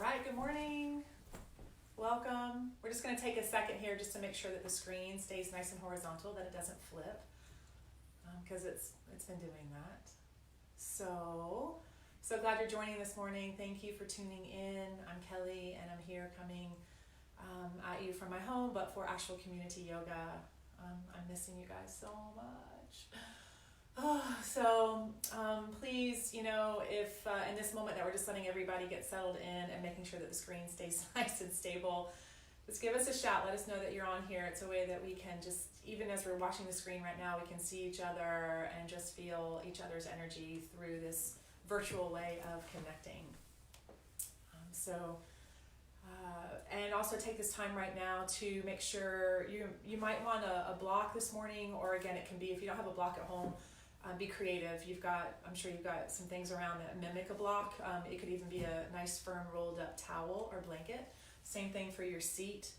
All right, good morning. Welcome. We're just going to take a second here just to make sure that the screen stays nice and horizontal, that it doesn't flip, because it's been doing that. So glad you're joining this morning. Thank you for tuning in. I'm Kelly, and I'm here coming at you from my home, but for actual community yoga. I'm missing you guys so much. Please, if in this moment that we're just letting everybody get settled in and making sure that the screen stays nice and stable, just give us a shout. Let us know that you're on here. It's a way that we can just, even as we're watching the screen right now, we can see each other and just feel each other's energy through this virtual way of connecting. And also take this time right now to make sure you might want a block this morning, or again, it can be, if you don't have a block at home, be creative. I'm sure you've got some things around that mimic a block. It could even be a nice firm rolled up towel or blanket. Same thing for your seat.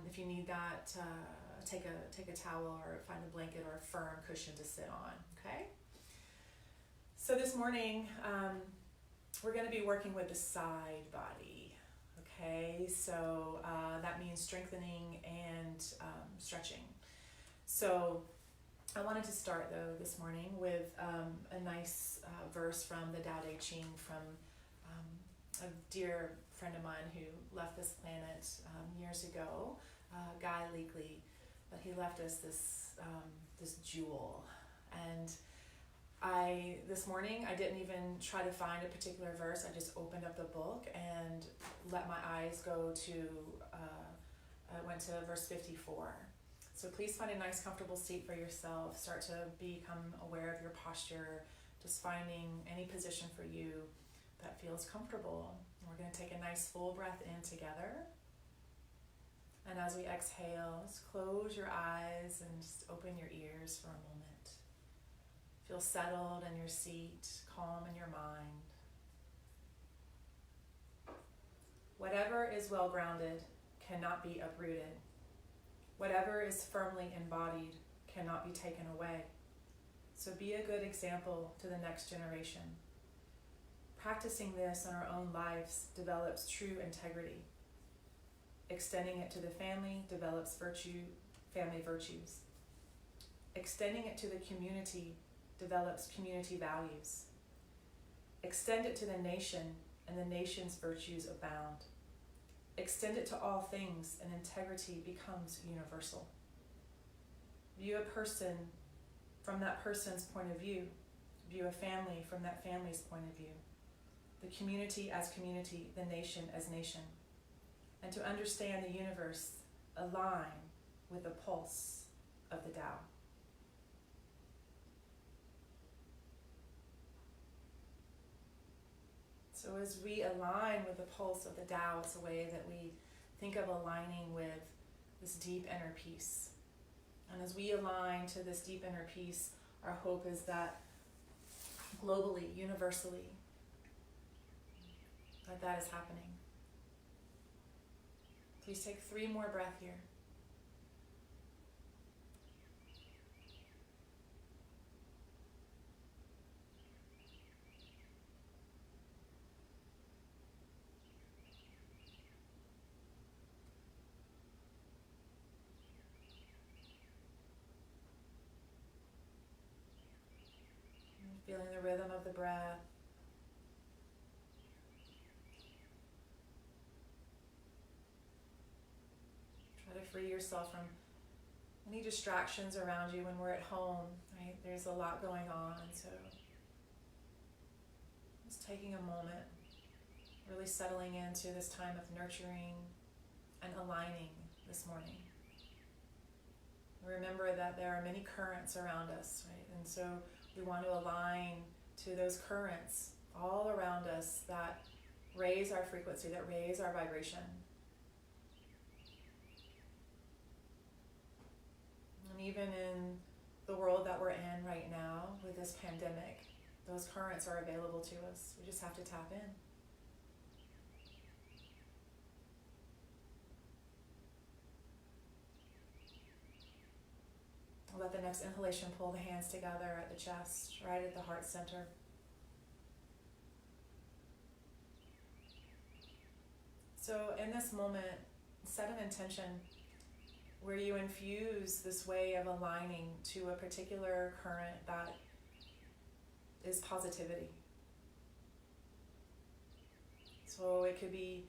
If you need that, take a towel or find a blanket or a firm cushion to sit on, okay? So this morning, we're gonna be working with the side body, okay? So that means strengthening and stretching. So I wanted to start though this morning with a nice verse from the Tao Te Ching from a dear friend of mine who left this planet years ago, Guy Leakley, but he left us this jewel. And this morning, I didn't even try to find a particular verse. I just opened up the book and let my eyes go to, I went to verse 54. So please find a nice comfortable seat for yourself. Start to become aware of your posture, just finding any position for you that feels comfortable. We're going to take a nice full breath in together. And as we exhale, just close your eyes and just open your ears for a moment. Feel settled in your seat, calm in your mind. Whatever is well grounded cannot be uprooted. Whatever is firmly embodied cannot be taken away. So be a good example to the next generation. Practicing this in our own lives develops true integrity. Extending it to the family develops family virtues. Extending it to the community develops community values. Extend it to the nation, and the nation's virtues abound. Extend it to all things, and integrity becomes universal. View a person from that person's point of view. View a family from that family's point of view. The community as community, the nation as nation. And to understand the universe, align with the pulse of the Tao. So as we align with the pulse of the Tao, it's a way that we think of aligning with this deep inner peace. And as we align to this deep inner peace, our hope is that globally, universally, that is happening. Please take 3 more breaths here. Feeling the rhythm of the breath. Try to free yourself from any distractions around you when we're at home, right? There's a lot going on, so just taking a moment, really settling into this time of nurturing and aligning this morning. Remember that there are many currents around us, right? And so we want to align to those currents all around us that raise our frequency, that raise our vibration. And even in the world that we're in right now with this pandemic, those currents are available to us. We just have to tap in. Let the next inhalation pull the hands together at the chest, right at the heart center. So in this moment, set an intention where you infuse this way of aligning to a particular current that is positivity. So it could be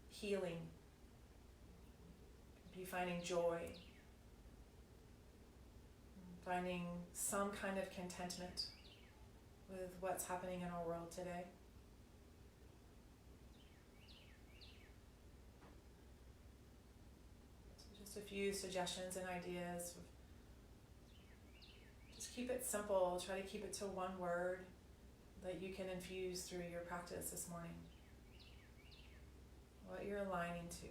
healing, it could be finding joy, finding some kind of contentment with what's happening in our world today. So just a few suggestions and ideas. Just keep it simple. Try to keep it to one word that you can infuse through your practice this morning. What you're aligning to.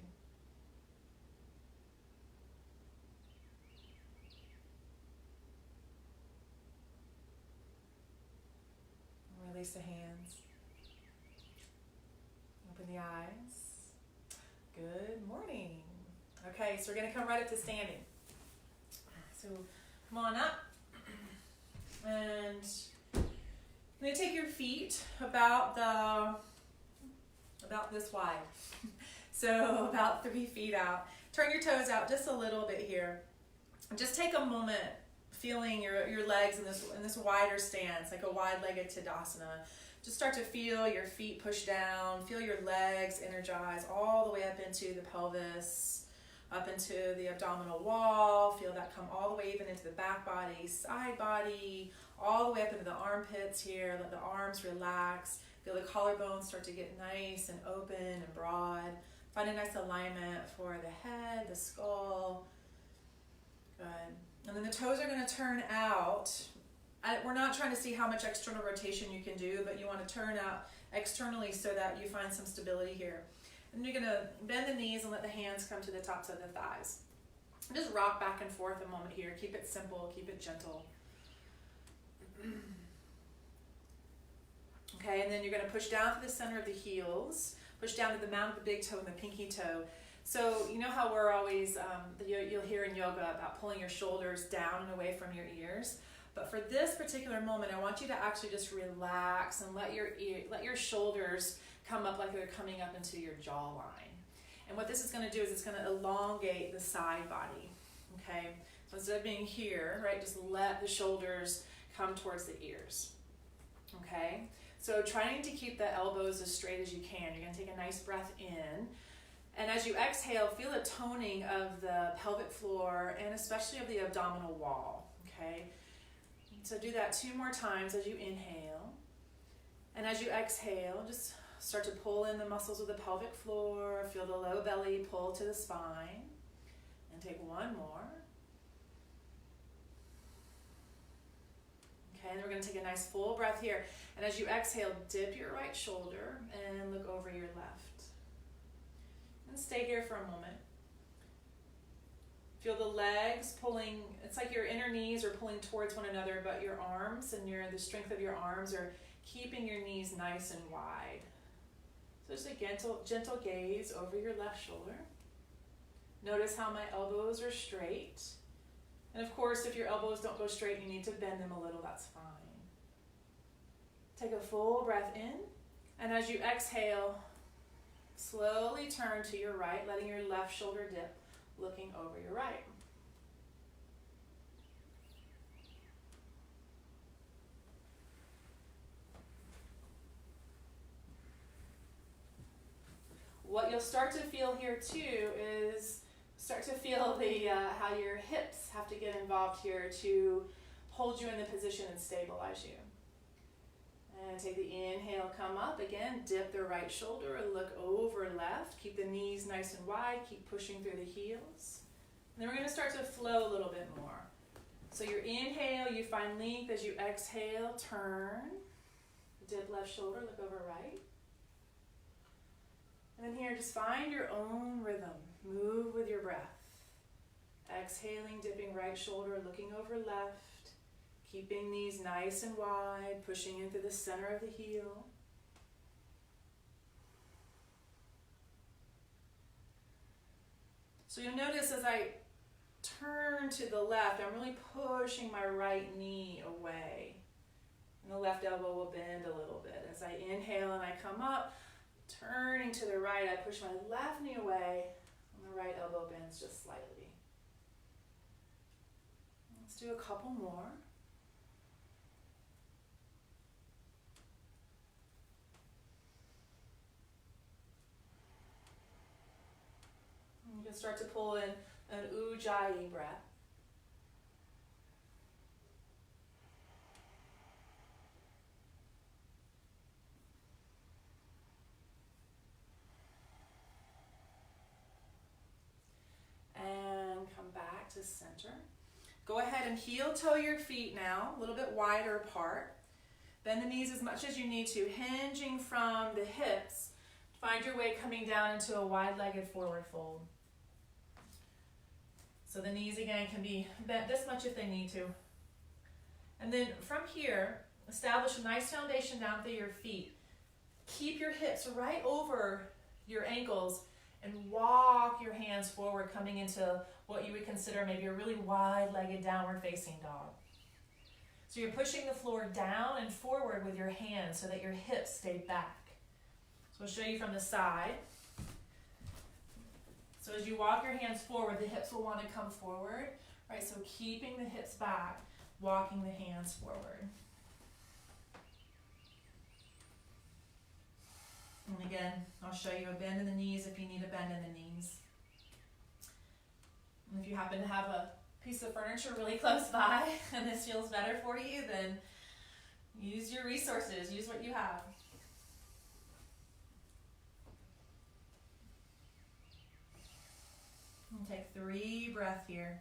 Release the hands. Open the eyes. Good morning. Okay, so we're going to come right up to standing. So come on up. And I'm going to take your feet about this wide. So about 3 feet out. Turn your toes out just a little bit here. And just take a moment feeling your legs in this wider stance, like a wide-legged Tadasana. Just start to feel your feet push down, feel your legs energize all the way up into the pelvis, up into the abdominal wall. Feel that come all the way even into the back body, side body, all the way up into the armpits here. Let the arms relax. Feel the collarbones start to get nice and open and broad. Find a nice alignment for the head, the skull. Good. And then the toes are going to turn out. We're not trying to see how much external rotation you can do, but you want to turn out externally so that you find some stability here. And you're going to bend the knees and let the hands come to the tops of the thighs. Just rock back and forth a moment here. Keep it simple, keep it gentle. Okay, and then you're going to push down to the center of the heels, push down to the mount of the big toe and the pinky toe. So you know how we're always, you'll hear in yoga about pulling your shoulders down and away from your ears. But for this particular moment, I want you to actually just relax and let your shoulders come up like they're coming up into your jawline. And what this is going to do is it's going to elongate the side body. Okay, so instead of being here, right, just let the shoulders come towards the ears. Okay, so trying to keep the elbows as straight as you can. You're going to take a nice breath in. And as you exhale, feel a toning of the pelvic floor and especially of the abdominal wall. Okay, so do that 2 more times as you inhale. And as you exhale, just start to pull in the muscles of the pelvic floor. Feel the low belly pull to the spine. And take 1 more. Okay, and we're going to take a nice full breath here. And as you exhale, dip your right shoulder and look over your left. And stay here for a moment. Feel the legs pulling. It's like your inner knees are pulling towards one another, but your arms and the strength of your arms are keeping your knees nice and wide. So just a gentle gaze over your left shoulder. Notice how my elbows are straight. And of course, if your elbows don't go straight, you need to bend them a little, that's fine. Take a full breath in, and as you exhale, slowly turn to your right, letting your left shoulder dip, looking over your right. What you'll start to feel here too is start to feel the how your hips have to get involved here to hold you in the position and stabilize you. And take the inhale, come up again, dip the right shoulder and look over left. Keep the knees nice and wide, keep pushing through the heels. And then we're going to start to flow a little bit more. So your inhale, you find length. As you exhale, turn, dip left shoulder, look over right. And then here, just find your own rhythm. Move with your breath. Exhaling, dipping right shoulder, looking over left. Keeping knees nice and wide, pushing into the center of the heel. So you'll notice as I turn to the left, I'm really pushing my right knee away. And the left elbow will bend a little bit. As I inhale and I come up, Turning to the right, I push my left knee away, and the right elbow bends just slightly. Let's do a couple more. You can start to pull in an Ujjayi breath. And come back to center. Go ahead and heel toe your feet now, a little bit wider apart. Bend the knees as much as you need to, hinging from the hips. Find your way coming down into a wide-legged forward fold. So the knees again can be bent this much if they need to. And then from here, establish a nice foundation down through your feet. Keep your hips right over your ankles and walk your hands forward, coming into what you would consider maybe a really wide-legged downward facing dog. So you're pushing the floor down and forward with your hands so that your hips stay back. So I'll show you from the side. So as you walk your hands forward, the hips will want to come forward, right? So keeping the hips back, walking the hands forward. And again, I'll show you a bend in the knees if you need a bend in the knees. And if you happen to have a piece of furniture really close by and this feels better for you, then use your resources, use what you have. And take 3 breaths here.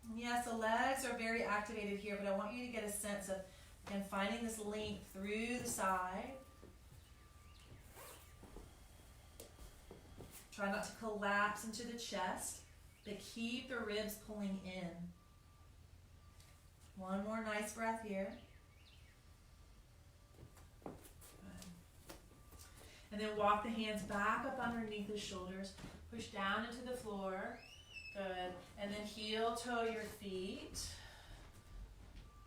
And yes, the legs are very activated here, but I want you to get a sense of, again, finding this length through the side. Try not to collapse into the chest, but keep the ribs pulling in. One more nice breath here. Good. And then walk the hands back up underneath the shoulders. Push down into the floor. Good. And then heel toe your feet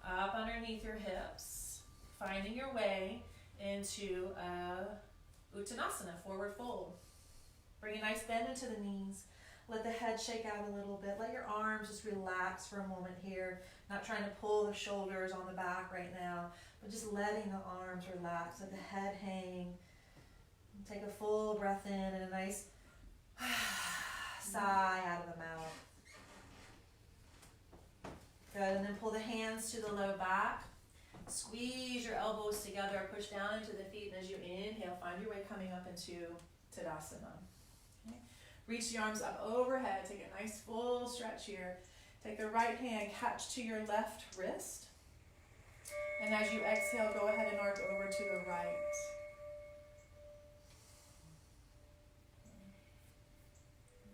up underneath your hips, finding your way into Uttanasana, forward fold. Bring a nice bend into the knees. Let the head shake out a little bit. Let your arms just relax for a moment here. Not trying to pull the shoulders on the back right now, but just letting the arms relax. Let the head hang. Take a full breath in and a nice sigh out of the mouth. Good, and then pull the hands to the low back. Squeeze your elbows together, push down into the feet, and as you inhale, find your way coming up into Tadasana. Okay. Reach the arms up overhead, take a nice full stretch here. Take the right hand, catch to your left wrist. And as you exhale, go ahead and arc over to the right.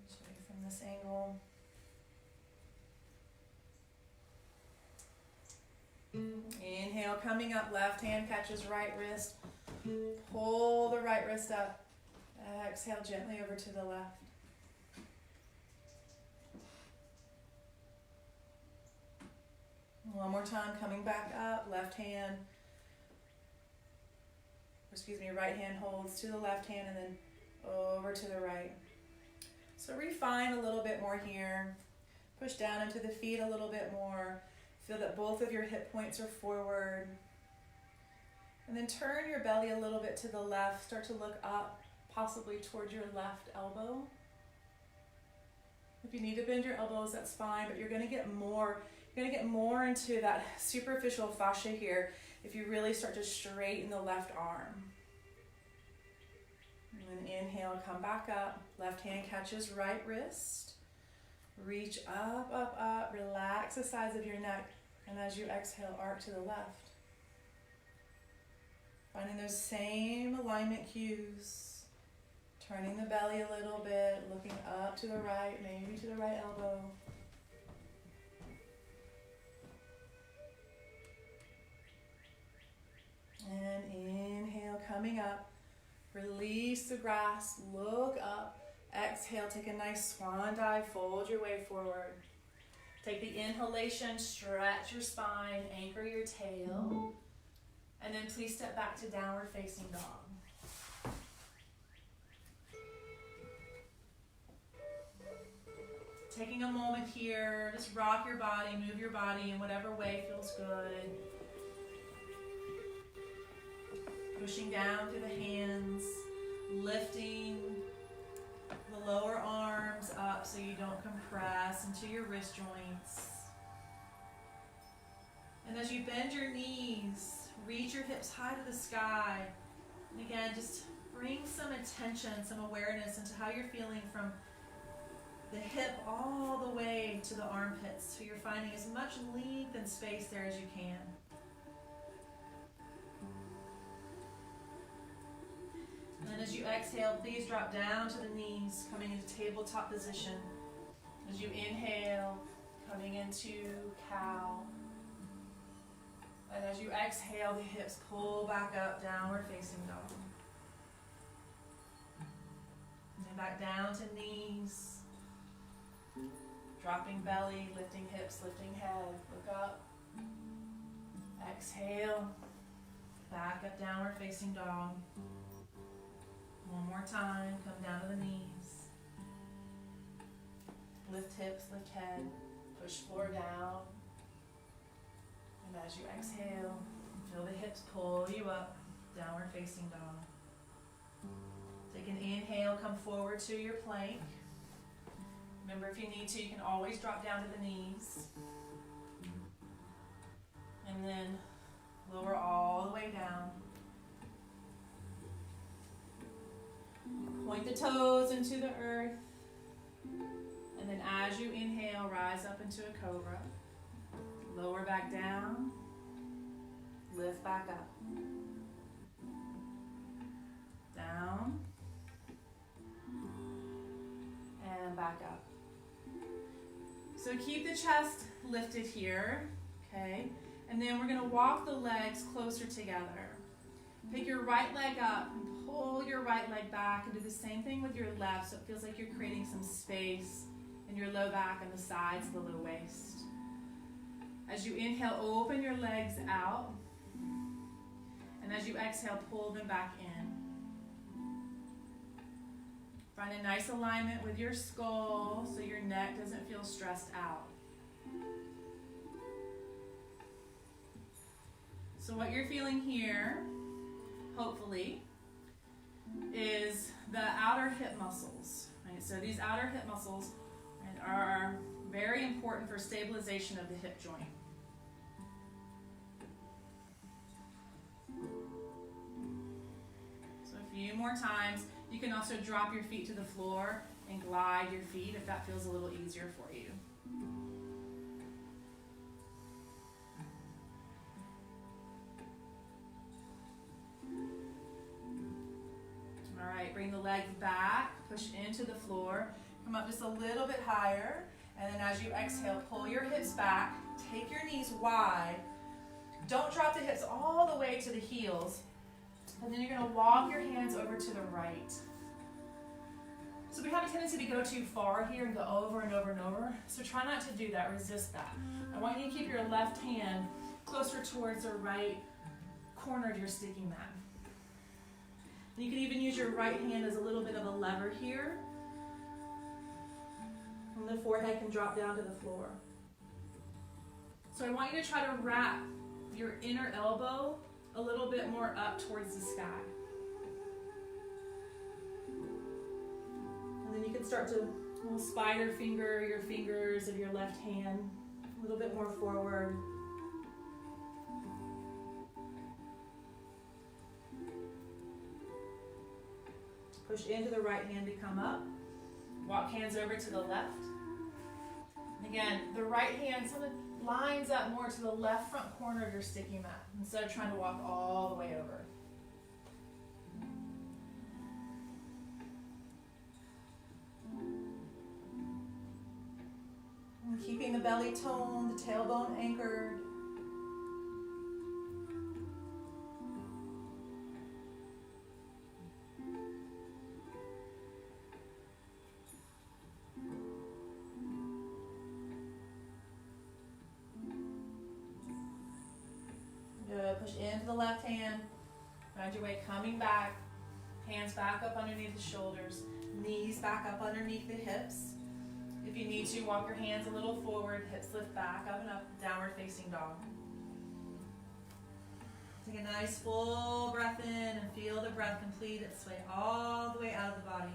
Just wait from this angle. Inhale, coming up, left hand catches right wrist. Pull the right wrist up. Exhale gently over to the left. One more time, coming back up, left hand. Right hand holds to the left hand and then over to the right. So refine a little bit more here. Push down into the feet a little bit more. Feel that both of your hip points are forward. And then turn your belly a little bit to the left. Start to look up, possibly towards your left elbow. If you need to bend your elbows, that's fine, but you're going to get more into that superficial fascia here if you really start to straighten the left arm. And then inhale, come back up. Left hand catches right wrist. Reach up, up, up. Relax the sides of your neck. And as you exhale, arc to the left. Finding those same alignment cues. Turning the belly a little bit. Looking up to the right, maybe to the right elbow. And inhale, coming up. Release the grasp, look up. Exhale, take a nice swan dive, fold your way forward. Take the inhalation, stretch your spine, anchor your tail. then please step back to downward facing dog. Taking a moment here, just rock your body, move your body in whatever way feels good. Pushing down through the hands, lifting the lower arms up so you don't compress into your wrist joints. And as you bend your knees, reach your hips high to the sky. And again, just bring some attention, some awareness into how you're feeling from the hip all the way to the armpits. So you're finding as much length and space there as you can. And then as you exhale, please drop down to the knees, coming into tabletop position. As you inhale, coming into cow. And as you exhale, the hips pull back up, downward facing dog. And then back down to knees. Dropping belly, lifting hips, lifting head. Look up. Exhale. Back up, downward facing dog. One more time. Come down to the knees. Lift hips, lift head. Push floor down. And as you exhale, feel the hips pull you up, downward facing dog. Take an inhale, come forward to your plank. Remember, if you need to, you can always drop down to the knees. And then lower all the way down. Point the toes into the earth. And then as you inhale, rise up into a cobra. Lower back down. Lift back up. Down. And back up. So keep the chest lifted here, okay? And then we're going to walk the legs closer together. Pick your right leg up and pull your right leg back and do the same thing with your left so it feels like you're creating some space in your low back and the sides of the low waist. As you inhale, open your legs out. And as you exhale, pull them back in. Find a nice alignment with your skull so your neck doesn't feel stressed out. So what you're feeling here, hopefully, is the outer hip muscles. Right? So these outer hip muscles are very important for stabilization of the hip joint. So a few more times. You can also drop your feet to the floor and glide your feet if that feels a little easier for you. All right, bring the legs back, push into the floor, come up just a little bit higher, and then as you exhale, pull your hips back, take your knees wide. Don't drop the hips all the way to the heels. And then you're going to walk your hands over to the right. So we have a tendency to go too far here and go over and over and over. So try not to do that. Resist that. I want you to keep your left hand closer towards the right corner of your sticky mat. And you can even use your right hand as a little bit of a lever here. And the forehead can drop down to the floor. So I want you to try to wrap your inner elbow a little bit more up towards the sky. And then you can start to spider finger your fingers of your left hand a little bit more forward. Push into the right hand to come up. Walk hands over to the left. And again, the right hand sort of lines up more to the left front corner of your sticky mat instead of trying to walk all the way over. And keeping the belly toned, the tailbone anchored. Good. Push into the left hand. Find your way coming back. Hands back up underneath the shoulders. Knees back up underneath the hips. If you need to, walk your hands a little forward. Hips lift back, up and up. Downward facing dog. Take a nice full breath in and feel the breath complete its way all the way out of the body.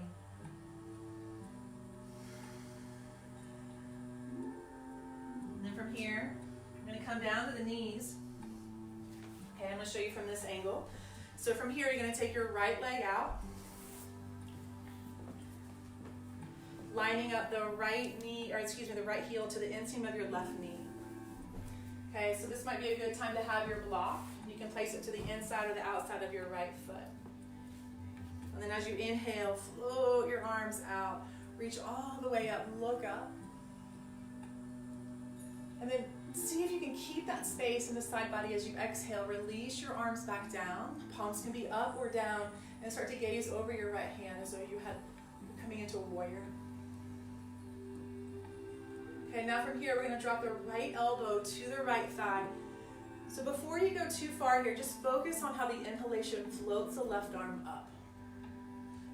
And then from here, you're going to come down to the knees. Okay, I'm going to show you from this angle. So from here, you're going to take your right leg out, lining up the right knee, or the right heel to the inseam of your left knee. Okay, so this might be a good time to have your block. You can place it to the inside or the outside of your right foot. And then as you inhale, float your arms out. Reach all the way up, look up. And then see if you can keep that space in the side body as you exhale. Release your arms back down. Palms can be up or down. And start to gaze over your right hand as though you're coming into a warrior. Okay, now from here, we're going to drop the right elbow to the right thigh. So before you go too far here, just focus on how the inhalation floats the left arm up.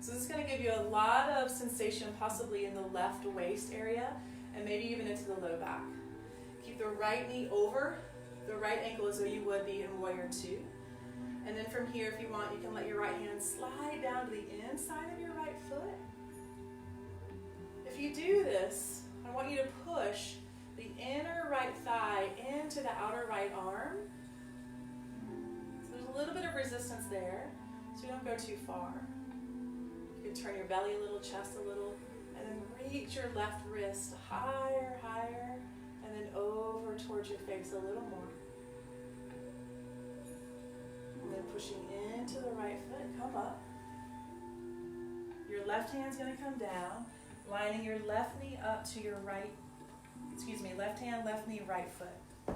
So this is going to give you a lot of sensation, possibly in the left waist area, and maybe even into the low back. Keep the right knee over the right ankle as though you would be in warrior two. And then from here, if you want, you can let your right hand slide down to the inside of your right foot. If you do this, I want you to push the inner right thigh into the outer right arm. So there's a little bit of resistance there, so you don't go too far. You can turn your belly a little, chest a little, and then reach your left wrist higher, higher, and then over towards your face a little more. And then pushing into the right foot, come up. Your left hand's going to come down, lining your left knee up to your right, left hand, left knee, right foot.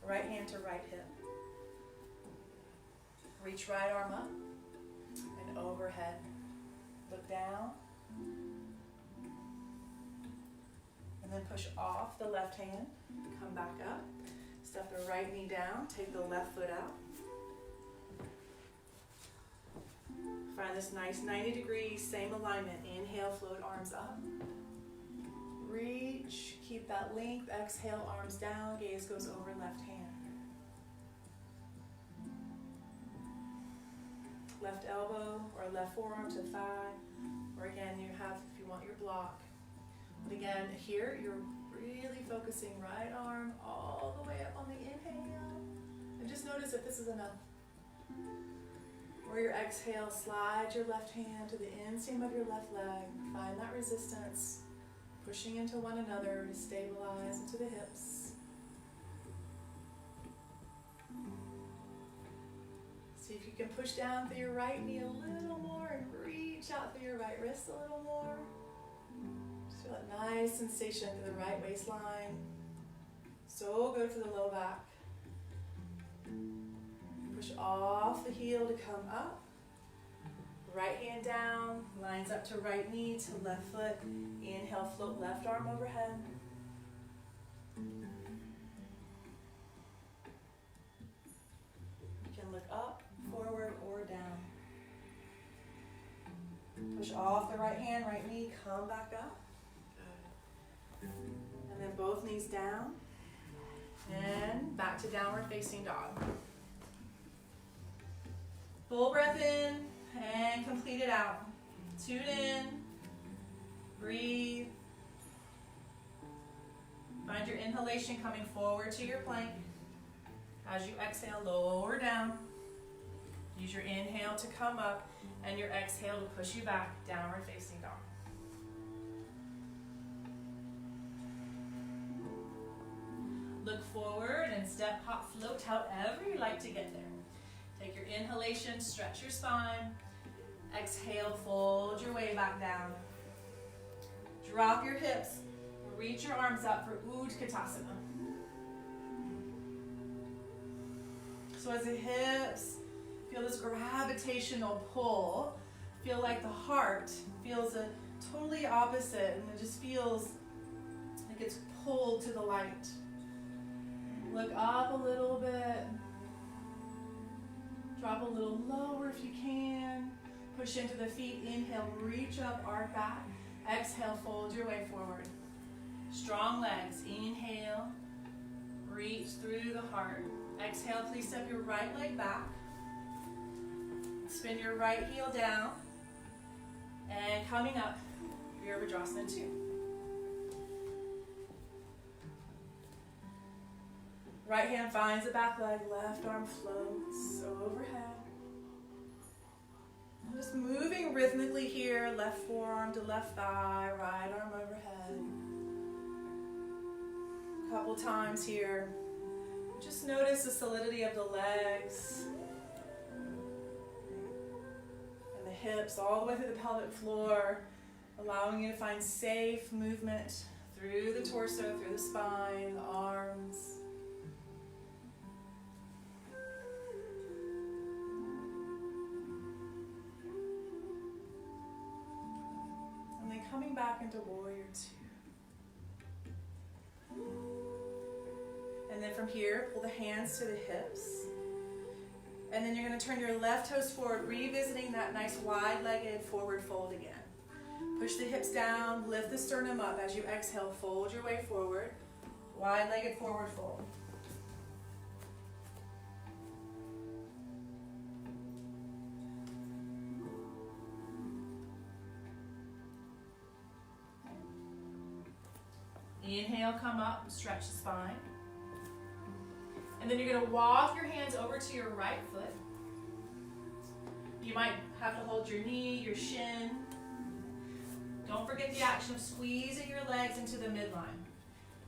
Right hand to right hip. Reach right arm up and overhead. Look down. And then push off the left hand. Come back up. Step the right knee down. Take the left foot out. Find this nice 90 degrees, same alignment. Inhale, float arms up. Reach, keep that length. Exhale, arms down. Gaze goes over left hand. Left elbow or left forearm to thigh. Or again, you have, if you want, your block. But again, here you're really focusing right arm all the way up on the inhale. And just notice if this is enough. Or your exhale, slide your left hand to the inseam of your left leg. Find that resistance. Pushing into one another to stabilize into the hips. See if you can push down through your right knee a little more and reach out through your right wrist a little more. Just feel that nice sensation through the right waistline. So good for the low back. Push off the heel to come up. Right hand down, lines up to right knee to left foot. Inhale, float left arm overhead. You can look up, forward, or down. Push off the right hand, right knee, come back up. And then both knees down. And back to downward facing dog. Full breath in. And complete it out. Tune in. Breathe. Find your inhalation coming forward to your plank. As you exhale, lower down. Use your inhale to come up and your exhale to push you back, downward facing dog. Look forward and step, hop, float, however you like to get there. Take your inhalation, stretch your spine. Exhale, fold your way back down. Drop your hips. Reach your arms up for Utkatasana. So as the hips feel this gravitational pull, feel like the heart feels a totally opposite, and it just feels like it's pulled to the light. Look up a little bit. Drop a little lower if you can. Push into the feet. Inhale, reach up, arc back. Exhale, fold your way forward. Strong legs. Inhale, reach through the heart. Exhale, please step your right leg back. Spin your right heel down. And coming up, Virabhadrasana 2. Right hand finds the back leg, left arm floats overhead. Just moving rhythmically here, left forearm to left thigh, right arm overhead. A couple times here. Just notice the solidity of the legs and the hips all the way through the pelvic floor, allowing you to find safe movement through the torso, through the spine, the arms. And then coming back into Warrior 2. And then from here, pull the hands to the hips. And then you're going to turn your left toes forward, revisiting that nice wide-legged forward fold again. Push the hips down, lift the sternum up. As you exhale, fold your way forward. Wide-legged forward fold. Inhale, come up, stretch the spine. And then you're going to walk your hands over to your right foot. You might have to hold your knee, your shin. Don't forget the action of squeezing your legs into the midline.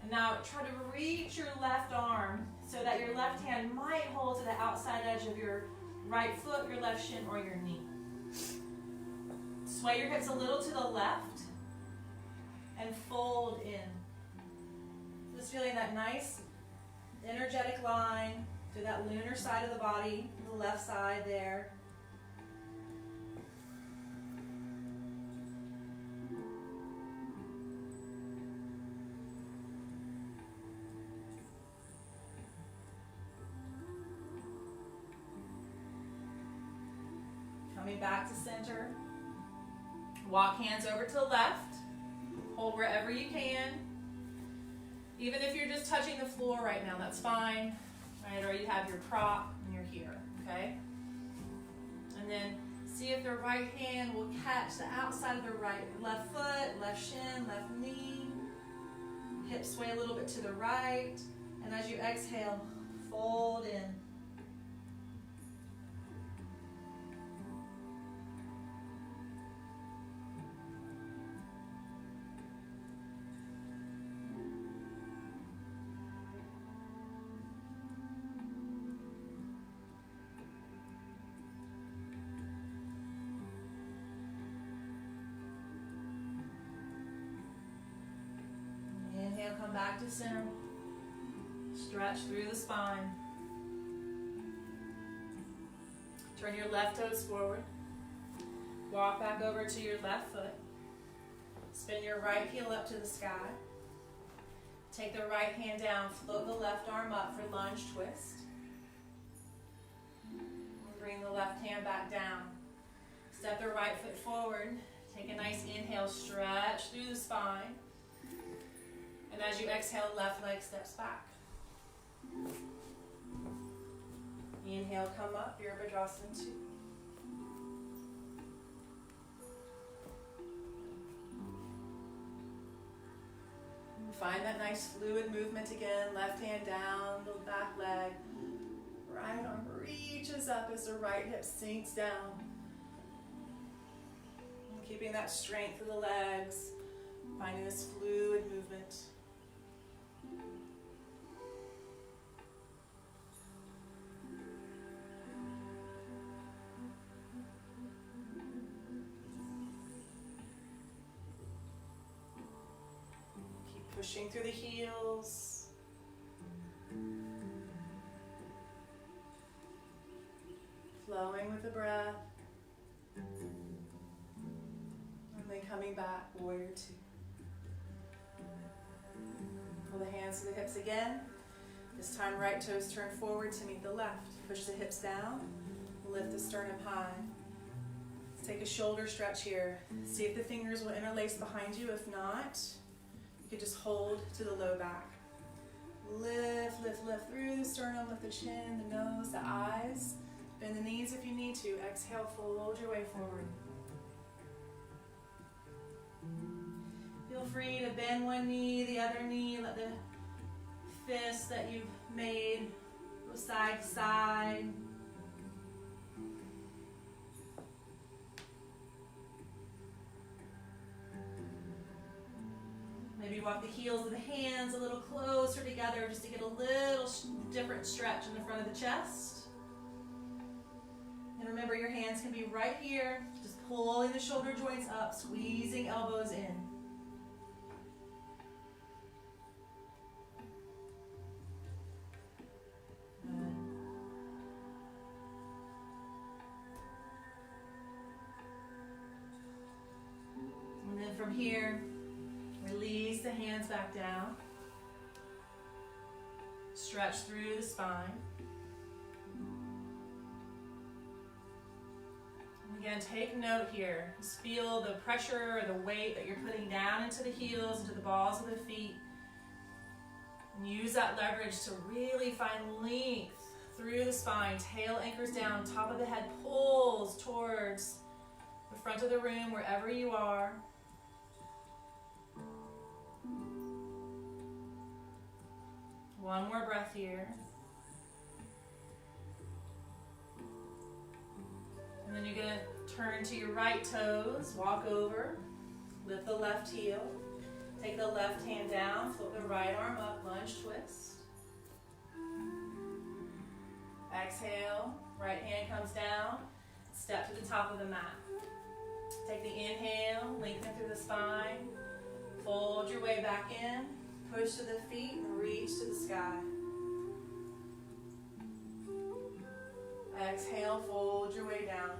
And now try to reach your left arm so that your left hand might hold to the outside edge of your right foot, your left shin, or your knee. Sway your hips a little to the left and fold in. Just feeling that nice energetic line to that lunar side of the body, the left side there. Coming back to center. Walk hands over to the left. Hold wherever you can. Even if you're just touching the floor right now, that's fine, right? Or you have your prop and you're here, okay? And then see if the right hand will catch the outside of the left foot, left shin, left knee. Hips sway a little bit to the right. And as you exhale, fold in. Inhale, come back to center. Stretch through the spine. Turn your left toes forward. Walk back over to your left foot. Spin your right heel up to the sky. Take the right hand down. Float the left arm up for lunge twist. And bring the left hand back down. Step the right foot forward. Take a nice inhale. Stretch through the spine. And as you exhale, left leg steps back. Inhale, come up, Virabhadrasana 2. Find that nice fluid movement again. Left hand down, the back leg. Right arm reaches up as the right hip sinks down. And keeping that strength of the legs. Finding this fluid movement. Pushing through the heels. Flowing with the breath. And then coming back, Warrior 2. Pull the hands to the hips again. This time right toes turn forward to meet the left. Push the hips down. Lift the sternum high. Let's take a shoulder stretch here. See if the fingers will interlace behind you. If not, you could just hold to the low back. Lift, lift, lift through the sternum, lift the chin, the nose, the eyes. Bend the knees if you need to. Exhale, fold your way forward. Feel free to bend one knee, the other knee. Let the fist that you've made go side to side. Maybe walk the heels of the hands a little closer together just to get a little different stretch in the front of the chest. And remember, your hands can be right here, just pulling the shoulder joints up, squeezing elbows in. Good. And then from here, release the hands back down. Stretch through the spine. And again, take note here. Just feel the pressure or the weight that you're putting down into the heels, into the balls of the feet. And use that leverage to really find length through the spine. Tail anchors down, top of the head pulls towards the front of the room, wherever you are. One more breath here. And then you're going to turn to your right toes, walk over, lift the left heel, take the left hand down, flip the right arm up, lunge twist. Exhale, right hand comes down, step to the top of the mat. Take the inhale, lengthen through the spine, fold your way back in. Push to the feet and reach to the sky. Exhale, fold your way down.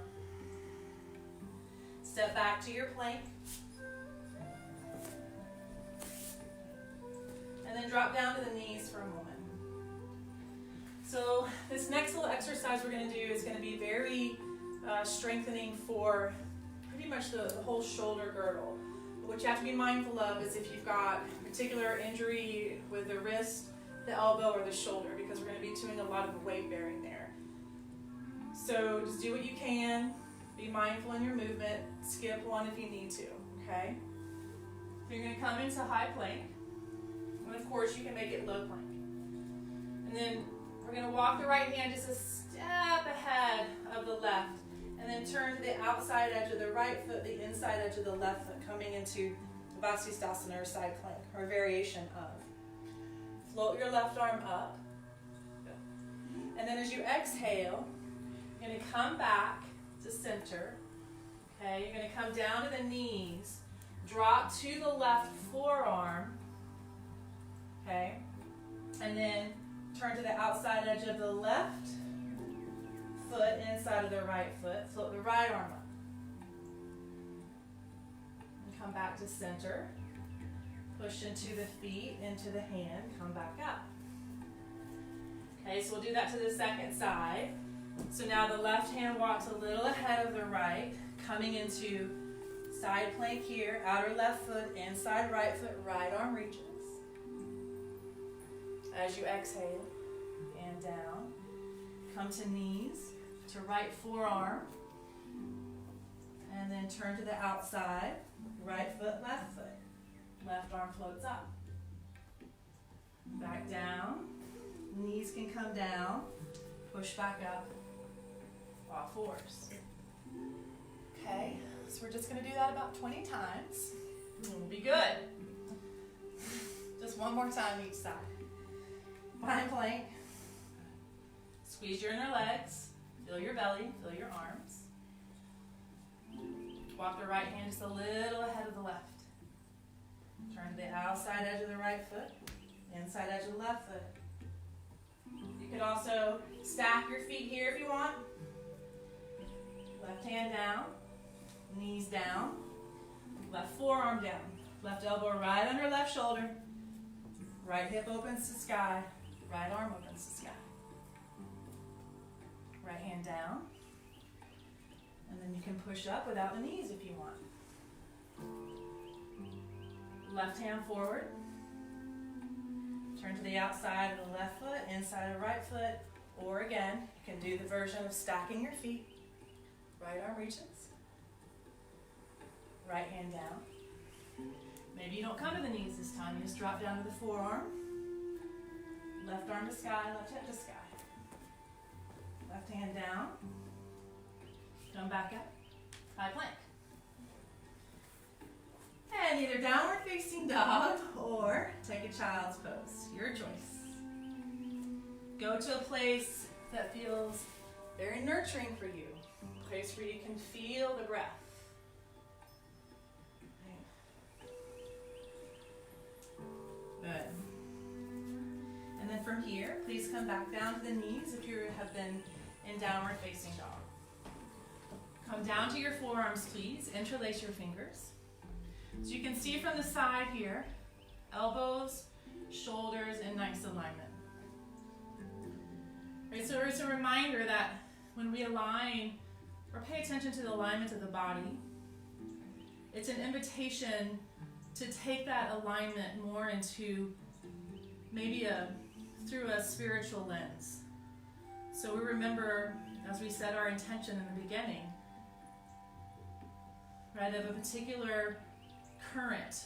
Step back to your plank. And then drop down to the knees for a moment. So this next little exercise we're going to do is going to be very strengthening for pretty much the whole shoulder girdle. What you have to be mindful of is if you've got particular injury with the wrist, the elbow, or the shoulder, because we're going to be doing a lot of the weight bearing there. So just do what you can. Be mindful in your movement. Skip one if you need to, okay? So you're going to come into high plank. And of course, you can make it low plank. And then we're going to walk the right hand just a step ahead of the left. And then turn to the outside edge of the right foot, the inside edge of the left foot, coming into Vasisthasana or side plank, or a variation of. Float your left arm up. And then as you exhale, you're going to come back to center. Okay, you're going to come down to the knees, drop to the left forearm. Okay, and then turn to the outside edge of the left foot inside of the right foot. Float the right arm up. And come back to center. Push into the feet, into the hand. Come back up. Okay, so we'll do that to the second side. So now the left hand walks a little ahead of the right, coming into side plank here. Outer left foot, inside right foot, right arm reaches. As you exhale, and down. Come to knees. To right forearm, and then turn to the outside, right foot, left foot. Left arm floats up. Back down, knees can come down, push back up, all fours. Okay, so we're just going to do that about 20 times, and we'll be good. Just one more time each side. Fine plank, squeeze your inner legs. Feel your belly, feel your arms. Walk the right hand just a little ahead of the left. Turn to the outside edge of the right foot, inside edge of the left foot. You could also stack your feet here if you want. Left hand down, knees down, left forearm down, left elbow right under left shoulder, right hip opens to sky, right arm opens to sky. Right hand down, can push up without the knees if you want. Left hand forward. Turn to the outside of the left foot, inside of the right foot, or again, you can do the version of stacking your feet. Right arm reaches. Right hand down. Maybe you don't come to the knees this time, you just drop down to the forearm. Left arm to sky, left hand to sky. Left hand down. Come back up. High plank. And either downward facing dog or take a child's pose. Your choice. Go to a place that feels very nurturing for you. A place where you can feel the breath. Good. And then from here, please come back down to the knees if you have been in downward facing dog. Come down to your forearms, please. Interlace your fingers. So you can see from the side here, elbows, shoulders in nice alignment. Right, so it's a reminder that when we align or pay attention to the alignment of the body, it's an invitation to take that alignment more into maybe through a spiritual lens. So we remember, as we set our intention in the beginning, right, of a particular current,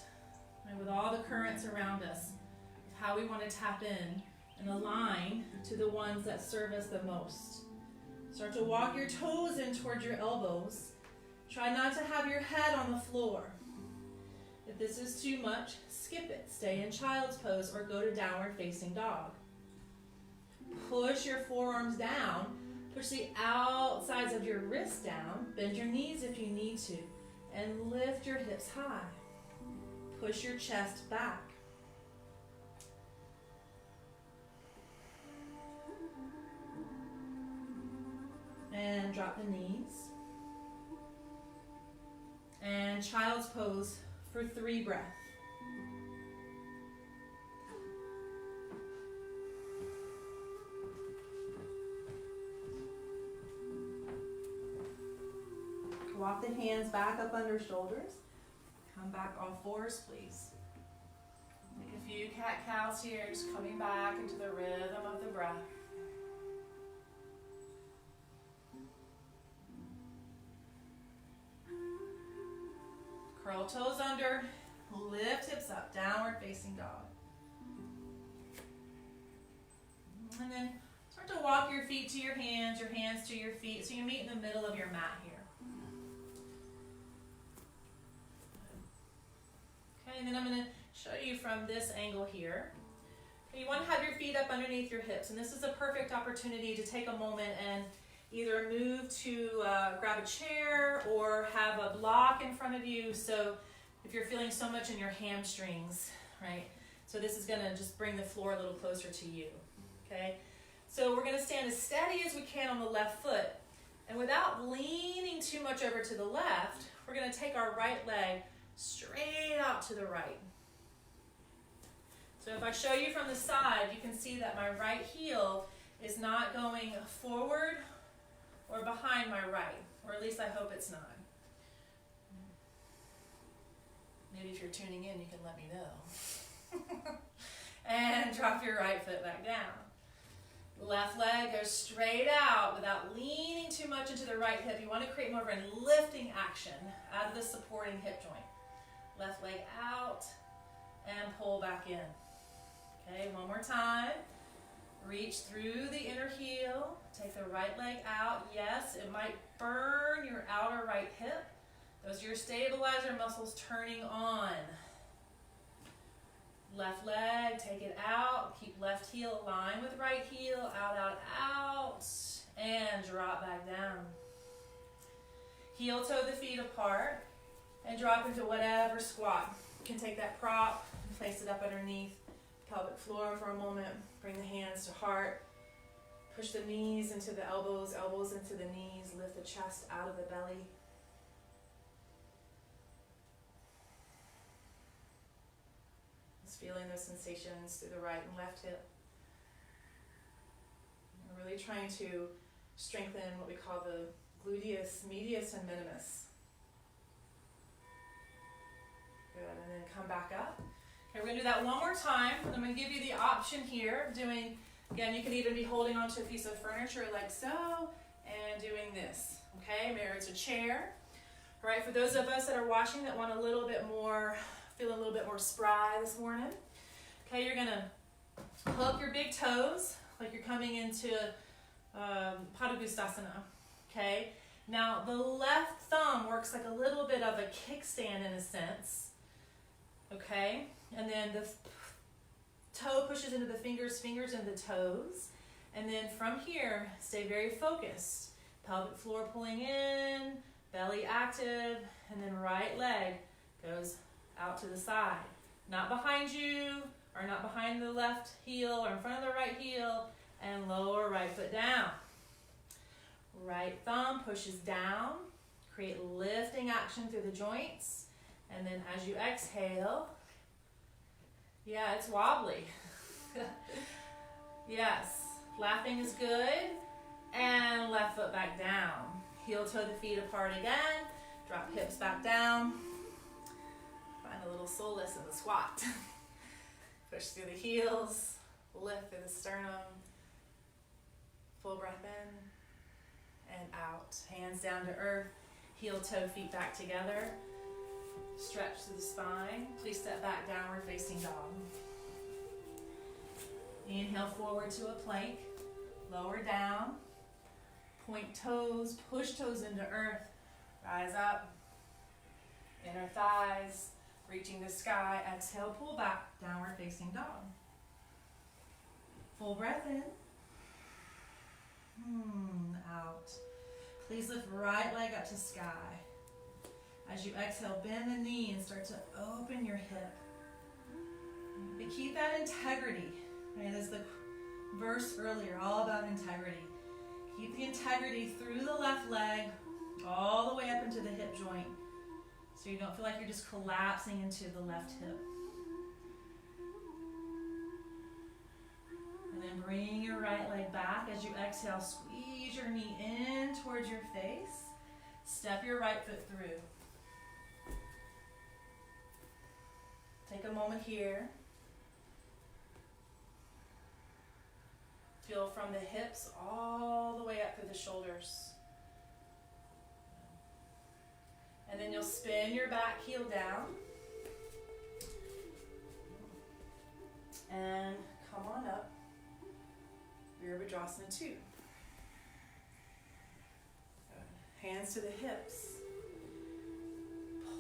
right, with all the currents around us, how we want to tap in and align to the ones that serve us the most. Start to walk your toes in towards your elbows. Try not to have your head on the floor. If this is too much, skip it. Stay in child's pose or go to downward facing dog. Push your forearms down. Push the outsides of your wrists down. Bend your knees if you need to. And lift your hips high. Push your chest back. And drop the knees. And child's pose for 3 breaths. Walk the hands back up under shoulders. Come back on 4s, please. Take a few cat-cows here, just coming back into the rhythm of the breath. Curl toes under, lift hips up, downward facing dog. And then start to walk your feet to your hands to your feet, so you meet in the middle of your mat here. Okay, and then I'm going to show you from this angle here. You want to have your feet up underneath your hips, and this is a perfect opportunity to take a moment and either move to grab a chair or have a block in front of you. So if you're feeling so much in your hamstrings, right? So this is going to just bring the floor a little closer to you, okay? So we're going to stand as steady as we can on the left foot. And without leaning too much over to the left, we're going to take our right leg straight out to the right. So if I show you from the side, you can see that my right heel is not going forward or behind my right, or at least I hope it's not. Maybe if you're tuning in, you can let me know. And drop your right foot back down. Left leg goes straight out without leaning too much into the right hip. You want to create more of a lifting action out of the supporting hip joint. Left leg out and pull back in. Okay, one more time. Reach through the inner heel. Take the right leg out. Yes, it might burn your outer right hip. Those are your stabilizer muscles turning on. Left leg, take it out. Keep left heel aligned with right heel. Out, out, out. And drop back down. Heel toe the feet apart. And drop into whatever squat. You can take that prop and place it up underneath pelvic floor for a moment. Bring the hands to heart. Push the knees into the elbows, elbows into the knees. Lift the chest out of the belly. Just feeling those sensations through the right and left hip. We're really trying to strengthen what we call the gluteus medius and minimus. Good, and then come back up. Okay, we're going to do that one more time. I'm going to give you the option here of doing, again, you can even be holding onto a piece of furniture like so, and doing this. Okay, maybe it's a chair. All right, for those of us that are watching that want a little bit more, feeling a little bit more spry this morning, okay, you're going to hook your big toes like you're coming into Padangusthasana. Okay, now the left thumb works like a little bit of a kickstand in a sense. Okay, and then the toe pushes into the fingers, fingers into the toes. And then from here, stay very focused. Pelvic floor pulling in, belly active, and then right leg goes out to the side. Not behind you, or not behind the left heel, or in front of the right heel, and lower right foot down. Right thumb pushes down, create lifting action through the joints. And then as you exhale, yeah, it's wobbly. Yes, laughing is good. And left foot back down. Heel toe the feet apart again. Drop hips back down. Find a little solace in the squat. Push through the heels. Lift through the sternum. Full breath in and out. Hands down to earth. Heel toe feet back together. Stretch through the spine. Please step back, downward facing dog. Inhale forward to a plank. Lower down. Point toes, push toes into earth. Rise up. Inner thighs, reaching the sky. Exhale, pull back, downward facing dog. Full breath in. Out. Please lift right leg up to sky. As you exhale, bend the knee and start to open your hip. But keep that integrity. Right? That's the verse earlier, all about integrity. Keep the integrity through the left leg, all the way up into the hip joint, so you don't feel like you're just collapsing into the left hip. And then bring your right leg back. As you exhale, squeeze your knee in towards your face. Step your right foot through. Take a moment here. Feel from the hips all the way up through the shoulders. And then you'll spin your back heel down. And come on up. Virabhadrasana 2. Hands to the hips.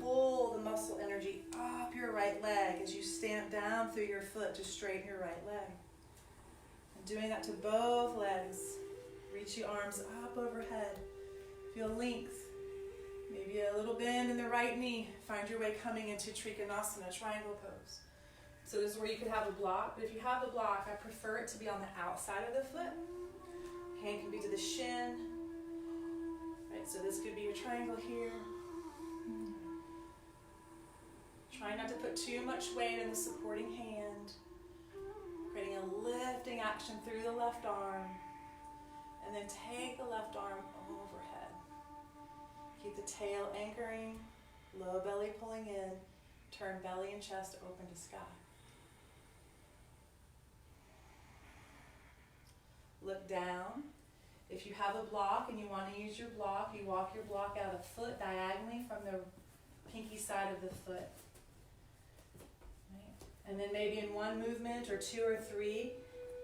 Pull the muscle energy up your right leg as you stamp down through your foot to straighten your right leg. And doing that to both legs. Reach your arms up overhead. Feel length. Maybe a little bend in the right knee. Find your way coming into Trikonasana, triangle pose. So this is where you could have a block, but if you have the block, I prefer it to be on the outside of the foot. Hand can be to the shin. Right, so this could be your triangle here. Try not to put too much weight in the supporting hand. Creating a lifting action through the left arm. And then take the left arm overhead. Keep the tail anchoring, low belly pulling in. Turn belly and chest open to sky. Look down. If you have a block and you want to use your block, you walk your block out a foot diagonally from the pinky side of the foot. Right. And then maybe in one movement or two or three,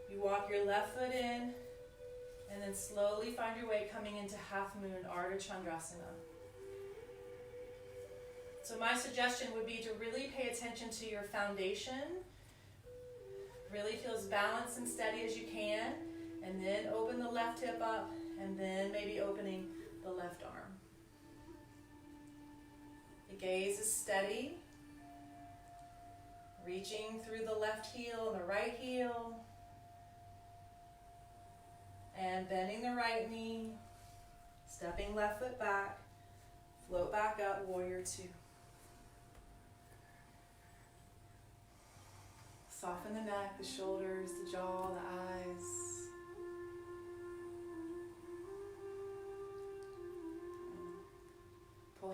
you walk your left foot in and then slowly find your way coming into half moon, Ardha Chandrasana. So my suggestion would be to really pay attention to your foundation. Really feel as balanced and steady as you can. And then open the left hip up, and then maybe opening the left arm. The gaze is steady. Reaching through the left heel and the right heel. And bending the right knee. Stepping left foot back. Float back up, warrior 2. Soften the neck, the shoulders, the jaw, the eyes.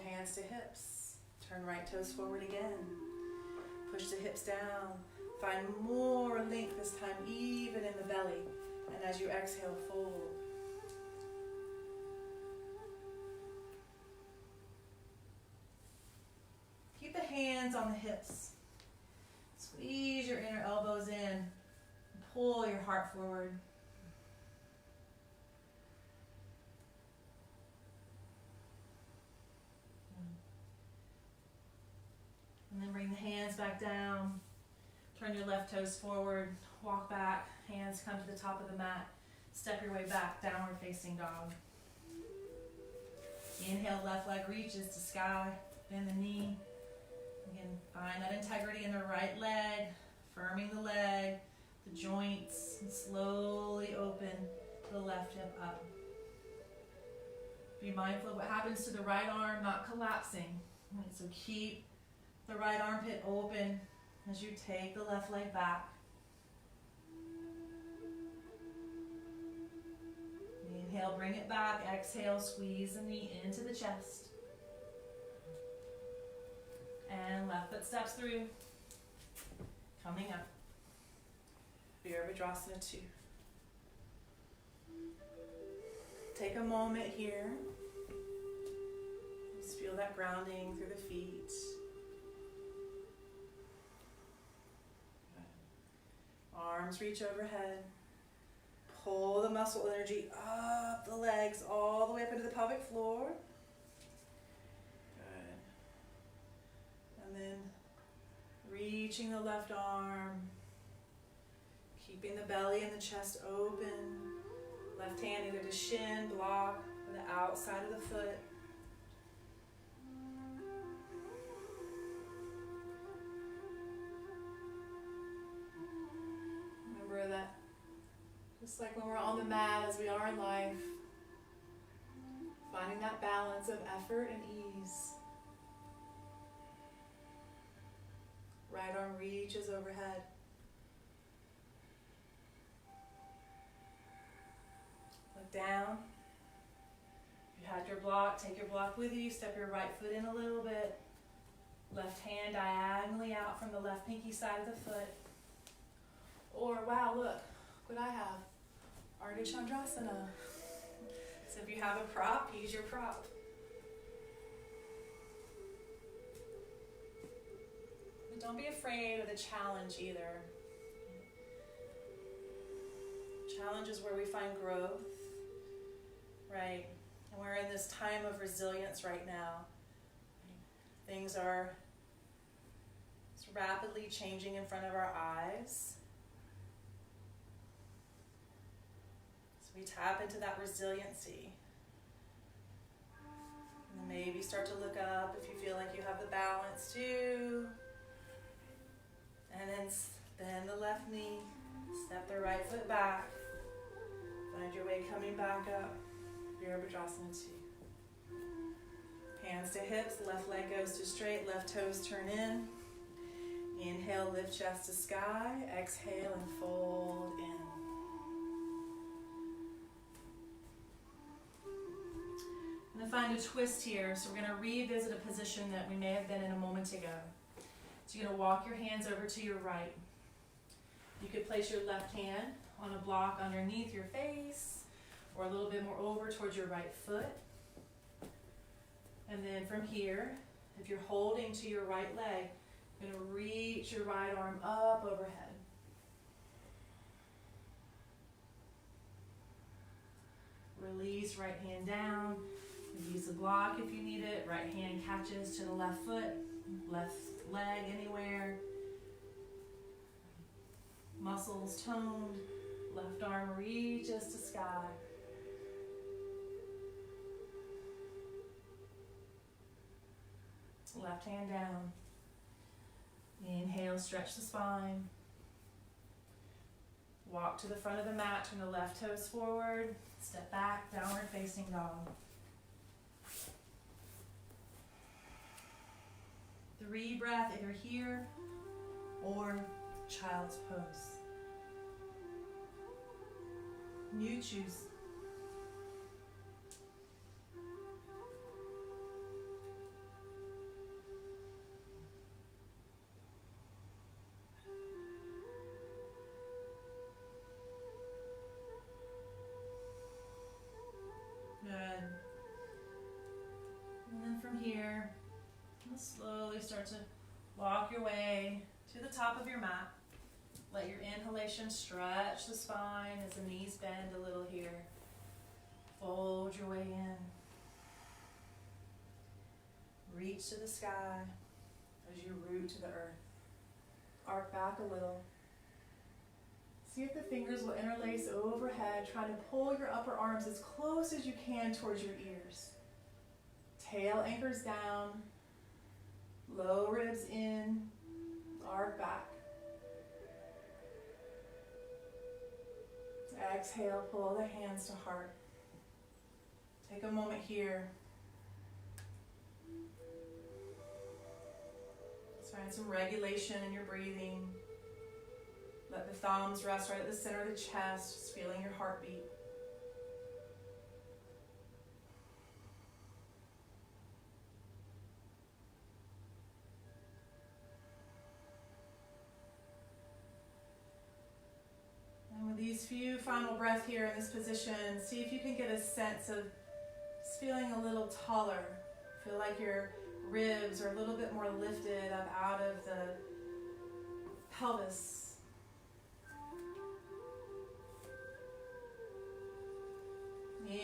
hands to hips. Turn right toes forward again. Push the hips down. Find more length this time, even in the belly. And as you exhale, fold. Keep the hands on the hips. Squeeze your inner elbows in. And pull your heart forward. And then bring the hands back down. Turn your left toes forward. Walk back. Hands come to the top of the mat. Step your way back. Downward facing dog. Inhale, left leg reaches to sky. Bend the knee. Again, find that integrity in the right leg. Firming the leg, the joints, and slowly open the left hip up. Be mindful of what happens to the right arm, not collapsing. Right, so keep the right armpit open as you take the left leg back. Inhale, bring it back. Exhale, squeeze the knee into the chest. And left foot steps through. Coming up. Virabhadrasana 2. Take a moment here. Just feel that grounding through the feet. Arms reach overhead. Pull the muscle energy up the legs all the way up into the pelvic floor. Good. And then reaching the left arm. Keeping the belly and the chest open. Left hand either to shin, block, or the outside of the foot. Remember that just like when we're on the mat as we are in life, finding that balance of effort and ease. Right arm reaches overhead. Look down. If you had your block, take your block with you. Step your right foot in a little bit. Left hand diagonally out from the left pinky side of the foot. Or, wow, look what I have. Ardha Chandrasana. So if you have a prop, use your prop. But don't be afraid of the challenge either. Challenge is where we find growth, right? And we're in this time of resilience right now. Things are rapidly changing in front of our eyes. So we tap into that resiliency. And then maybe start to look up if you feel like you have the balance too. And then bend the left knee, step the right foot back. Find your way coming back up. Virabhadrasana 2. Hands to hips, left leg goes to straight, left toes turn in. Inhale, lift chest to sky. Exhale and fold in. I'm going to find a twist here, so we're going to revisit a position that we may have been in a moment ago. So you're going to walk your hands over to your right. You could place your left hand on a block underneath your face, or a little bit more over towards your right foot. And then from here, if you're holding to your right leg, you're going to reach your right arm up overhead. Release right hand down. Use the block if you need it. Right hand catches to the left foot, left leg anywhere. Muscles toned. Left arm reaches to sky. Left hand down. Inhale, stretch the spine. Walk to the front of the mat, turn the left toes forward. Step back, downward facing dog. 3 breath, either here or child's pose. You choose. Slowly start to walk your way to the top of your mat. Let your inhalation stretch the spine as the knees bend a little here. Fold your way in. Reach to the sky as you root to the earth. Arc back a little. See if the fingers will interlace overhead. Try to pull your upper arms as close as you can towards your ears. Tail anchors down. Low ribs in. Arc back. Exhale, pull the hands to heart. Take a moment here. Let's find some regulation in your breathing. Let the thumbs rest right at the center of the chest, just feeling your heartbeat. And with these few final breaths here in this position, see if you can get a sense of just feeling a little taller. Feel like your ribs are a little bit more lifted up out of the pelvis.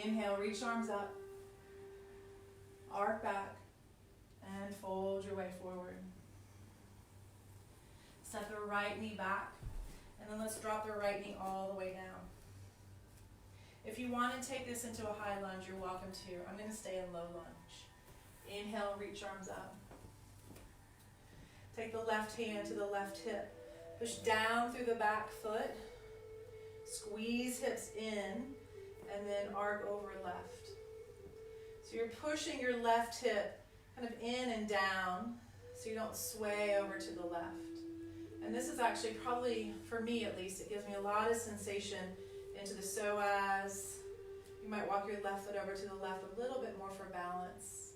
Inhale, reach arms up, arc back, and fold your way forward. Step the right knee back, and then let's drop the right knee all the way down. If you want to take this into a high lunge, you're welcome to. I'm going to stay in low lunge. Inhale, reach arms up. Take the left hand to the left hip. Push down through the back foot. Squeeze hips in, and then arc over left. So you're pushing your left hip kind of in and down so you don't sway over to the left. And this is actually probably, for me at least, it gives me a lot of sensation into the psoas. You might walk your left foot over to the left a little bit more for balance.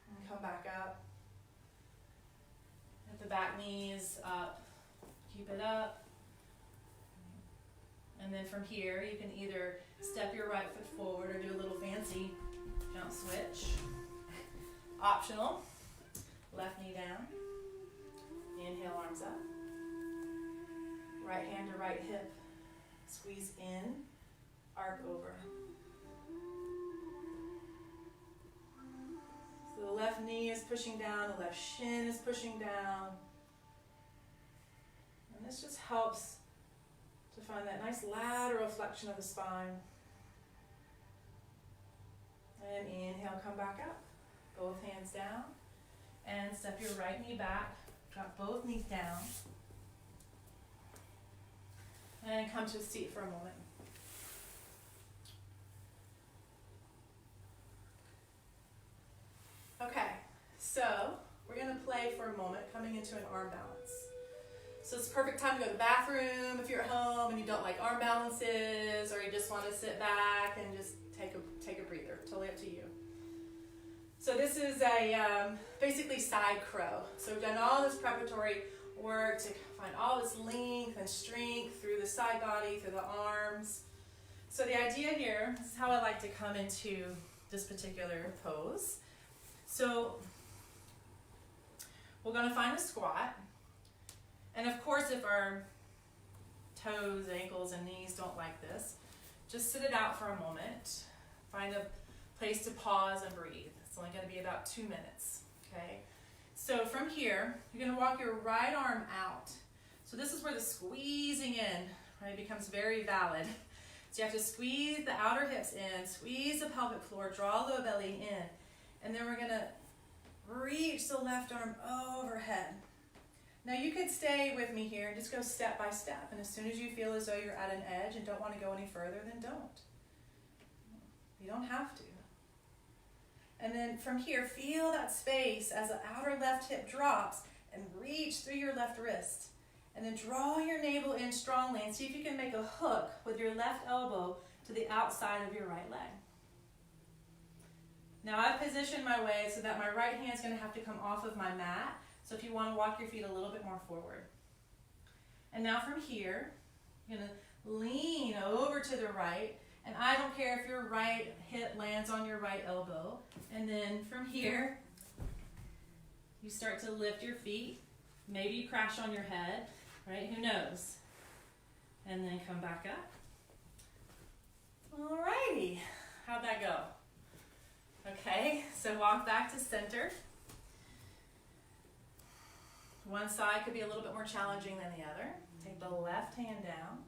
And come back up. Hit the back knees up. Keep it up. And then from here, you can either step your right foot forward or do a little fancy jump switch. Optional. Left knee down. Inhale, arms up. Right hand to right hip. Squeeze in, arc over. So the left knee is pushing down, the left shin is pushing down. And this just helps to find that nice lateral flexion of the spine. And inhale, come back up. Both hands down. And step your right knee back. Drop both knees down. And come to a seat for a moment. Okay, so we're going to play for a moment, coming into an arm balance. So it's a perfect time to go to the bathroom if you're at home and you don't like arm balances, or you just want to sit back and just take a breather. Totally up to you. So this is a basically side crow. So we've done all this preparatory work to find all this length and strength through the side body, through the arms. So the idea here, this is how I like to come into this particular pose. So we're going to find a squat. And of course, if our toes, ankles, and knees don't like this, just sit it out for a moment. Find a place to pause and breathe. It's only going to be about 2 minutes, okay? So from here, you're going to walk your right arm out. So this is where the squeezing in, right, becomes very valid. So you have to squeeze the outer hips in, squeeze the pelvic floor, draw the belly in, and then we're going to reach the left arm overhead. Now you could stay with me here and just go step by step, and as soon as you feel as though you're at an edge and don't want to go any further, then don't. You don't have to. And then from here, feel that space as the outer left hip drops and reach through your left wrist. And then draw your navel in strongly and see if you can make a hook with your left elbow to the outside of your right leg. Now I've positioned my way so that my right hand is going to have to come off of my mat. So if you want to walk your feet a little bit more forward. And now from here, you're going to lean over to the right. And I don't care if your right hip lands on your right elbow. And then from here, you start to lift your feet. Maybe you crash on your head, right? Who knows? And then come back up. Alrighty, how'd that go? Okay, so walk back to center. One side could be a little bit more challenging than the other. Take the left hand down.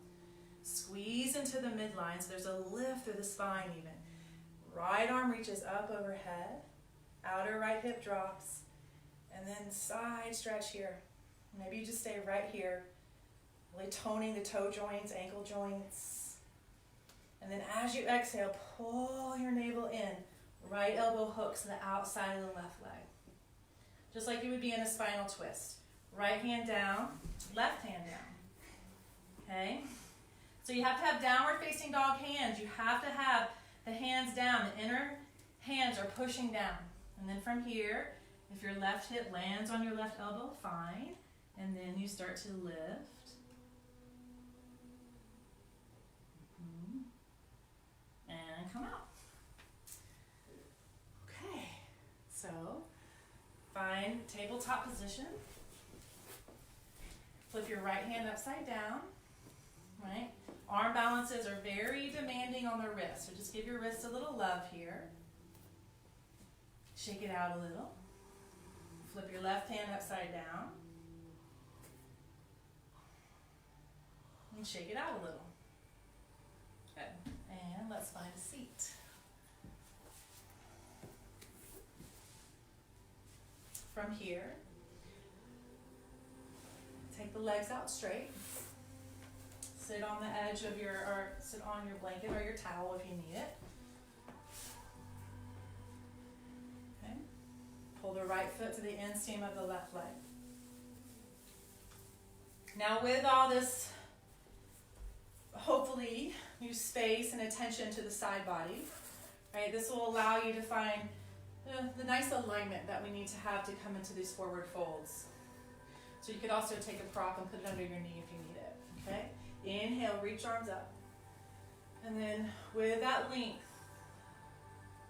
Squeeze into the midline, so there's a lift through the spine even. Right arm reaches up overhead. Outer right hip drops. And then side stretch here. Maybe you just stay right here. Really toning the toe joints, ankle joints. And then as you exhale, pull your navel in. Right elbow hooks to the outside of the left leg. Just like you would be in a spinal twist. Right hand down, left hand down. Okay? So you have to have downward facing dog hands. You have to have the hands down. The inner hands are pushing down. And then from here, if your left hip lands on your left elbow, fine. And then you start to lift. And come out. Okay, so find tabletop position. Flip your right hand upside down, right? Arm balances are very demanding on the wrist, so just give your wrist a little love here. Shake it out a little. Flip your left hand upside down. And shake it out a little. Good. And let's find a seat. From here, take the legs out straight. Sit on the edge of or sit on your blanket or your towel if you need it. Okay. Pull the right foot to the inseam of the left leg. Now with all this, hopefully, new space and attention to the side body, right? This will allow you to find the nice alignment that we need to have to come into these forward folds. So you could also take a prop and put it under your knee if you need it, okay? Inhale, reach arms up. And then with that length,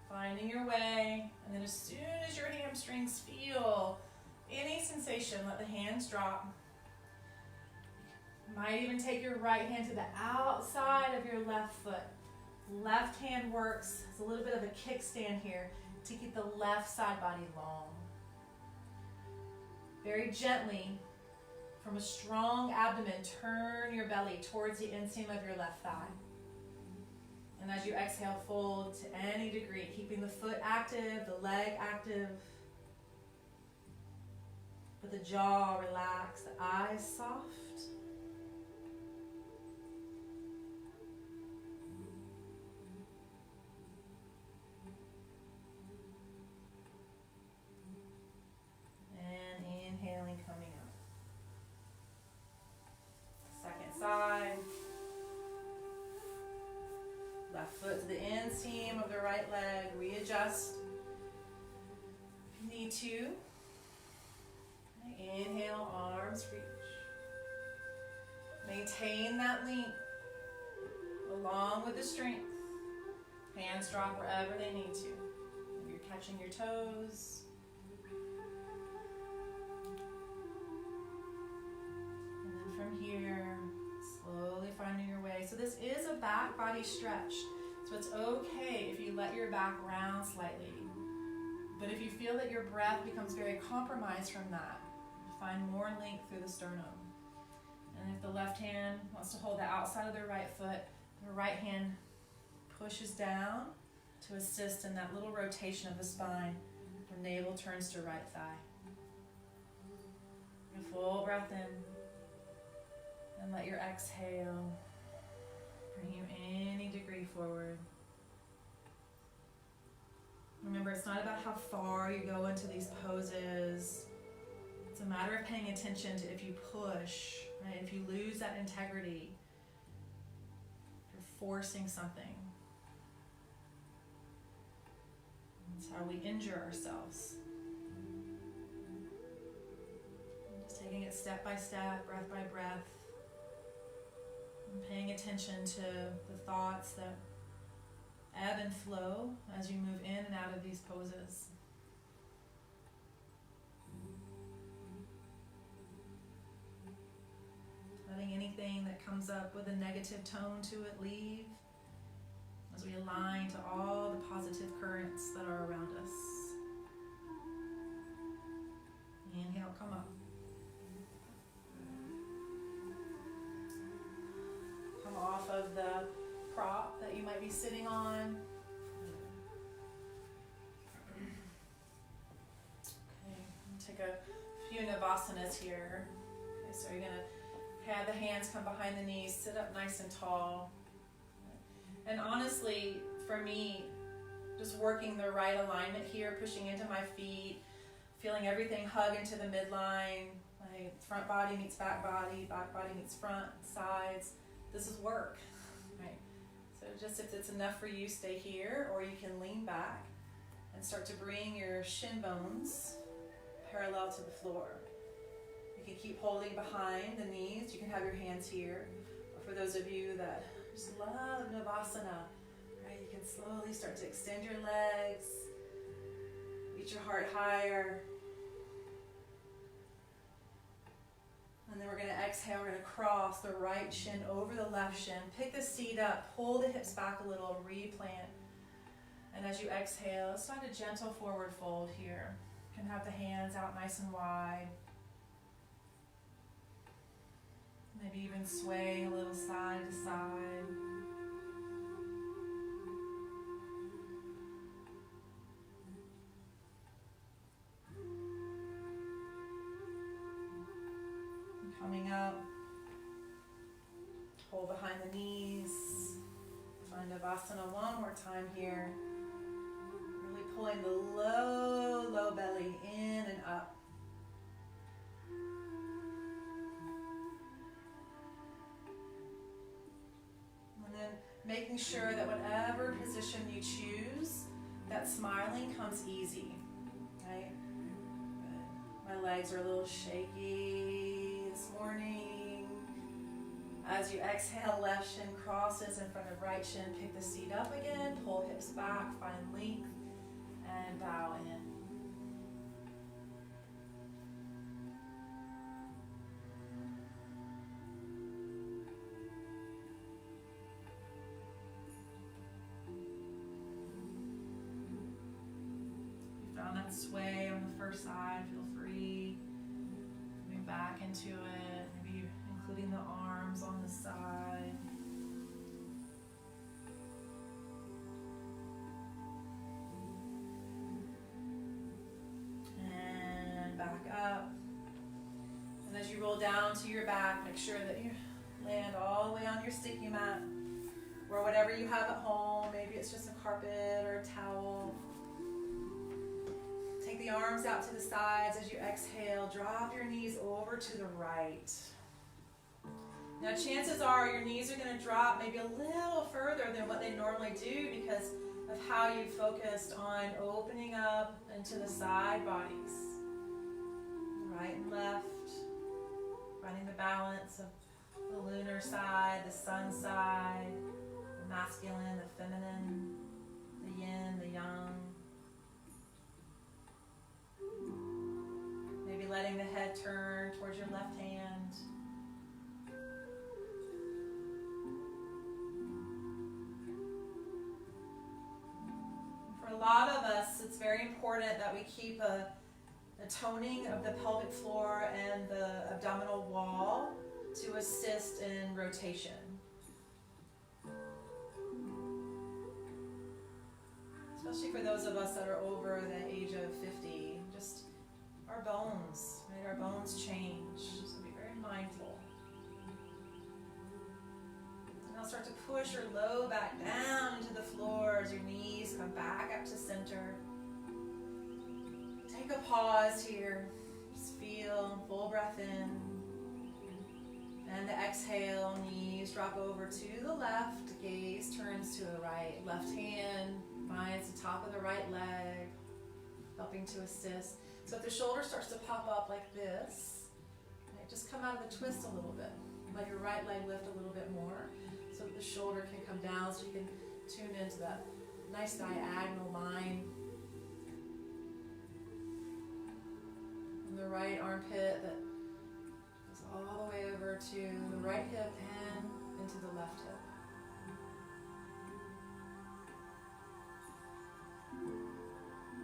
finding your way, and then as soon as your hamstrings feel any sensation, let the hands drop. You might even take your right hand to the outside of your left foot. Left hand works as a little bit of a kickstand here to keep the left side body long. Very gently, from a strong abdomen, turn your belly towards the inseam of your left thigh. And as you exhale, fold to any degree, keeping the foot active, the leg active, but the jaw relaxed, the eyes soft. And inhaling, coming up. Second side. Left foot to the inseam of the right leg. Readjust if you need to. Inhale, arms reach. Maintain that length along with the strength. Hands drop wherever they need to. If you're catching your toes. And then from here, slowly finding your way. So this is a back body stretch. So it's okay if you let your back round slightly. But if you feel that your breath becomes very compromised from that, find more length through the sternum. And if the left hand wants to hold the outside of the right foot, the right hand pushes down to assist in that little rotation of the spine. The navel turns to right thigh. A full breath in. And let your exhale bring you any degree forward. Remember, it's not about how far you go into these poses. It's a matter of paying attention to if you push, right? If you lose that integrity, if you're forcing something. That's how we injure ourselves. Just taking it step by step, breath by breath. And paying attention to the thoughts that ebb and flow as you move in and out of these poses. anything that comes up with a negative tone to it leave as we align to all the positive currents that are around us. Inhale, come up. Come off of the prop that you might be sitting on. Okay, take a few navasanas here. Okay, so you're gonna have the hands come behind the knees, sit up nice and tall. And honestly, for me, just working the right alignment here, pushing into my feet, feeling everything hug into the midline, my front body meets back body meets front, sides. This is work, right? So just if it's enough for you, stay here, or you can lean back and start to bring your shin bones parallel to the floor. You can keep holding behind the knees. You can have your hands here. Or for those of you that just love Navasana, right? You can slowly start to extend your legs, reach your heart higher. And then we're going to exhale, we're going to cross the right shin over the left shin. Pick the seat up, pull the hips back a little, replant. And as you exhale, let's find a gentle forward fold here. You can have the hands out nice and wide. Maybe even sway a little side to side. Coming up, pull behind the knees, find Navasana one more time here. Really pulling the low belly in and up. And then making sure that whatever position you choose, that smiling comes easy, right? Good. My legs are a little shaky this morning. As you exhale, left shin crosses in front of right shin. Pick the seat up again, pull hips back, find length, and bow in. You found that sway on the first side, feel free. Back into it, maybe including the arms on the side. And back up. And as you roll down to your back, make sure that you land all the way on your sticky mat or whatever you have at home. Maybe it's just a carpet or a towel. Take the arms out to the sides as you exhale. Drop your knees over to the right. Now chances are your knees are going to drop maybe a little further than what they normally do because of how you focused on opening up into the side bodies. Right and left. Finding the balance of the lunar side, the sun side, the masculine, the feminine, the yin, the yang. Maybe letting the head turn towards your left hand. For a lot of us, it's very important that we keep a toning of the pelvic floor and the abdominal wall to assist in rotation. Especially for those of us that are over the age of 50, just our bones, right? Our bones change, so be very mindful. And I'll start to push your low back down into the floor as your knees come back up to center. Take a pause here. Just feel, full breath in. And the exhale, knees drop over to the left, gaze turns to the right. Left hand finds the top of the right leg, helping to assist. So if the shoulder starts to pop up like this, right, just come out of the twist a little bit. Let your right leg lift a little bit more so that the shoulder can come down so you can tune into that nice diagonal line. And the right armpit that goes all the way over over to the right hip and into the left hip.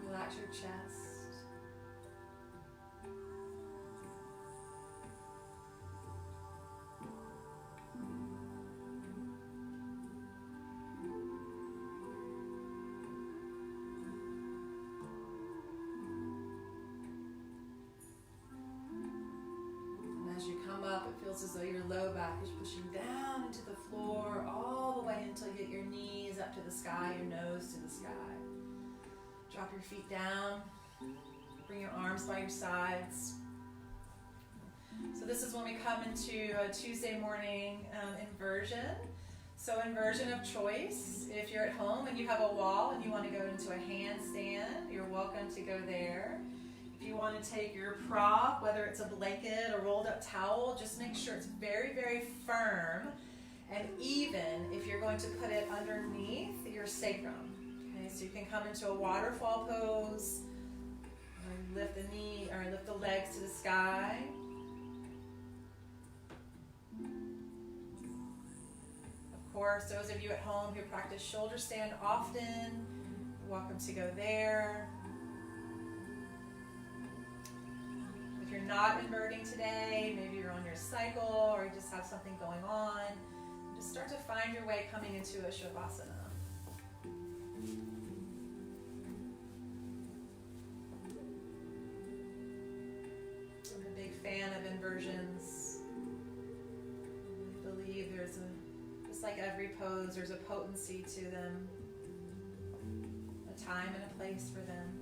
Relax your chest. As you come up, it feels as though your low back is pushing down into the floor all the way until you get your knees up to the sky, your nose to the sky. Drop your feet down. Bring your arms by your sides. So this is when we come into a Tuesday morning inversion. So inversion of choice. If you're at home and you have a wall and you want to go into a handstand, you're welcome to go there. If you want to take your prop, whether it's a blanket or rolled up towel, just make sure it's very, very firm and even if you're going to put it underneath your sacrum. Okay, so you can come into a waterfall pose, or lift the knee or lift the legs to the sky. Of course, those of you at home who practice shoulder stand often, you're welcome to go there. If you're not inverting today, maybe you're on your cycle or you just have something going on, just start to find your way coming into a Shavasana. I'm a big fan of inversions. I believe there's just like every pose, there's a potency to them, a time and a place for them.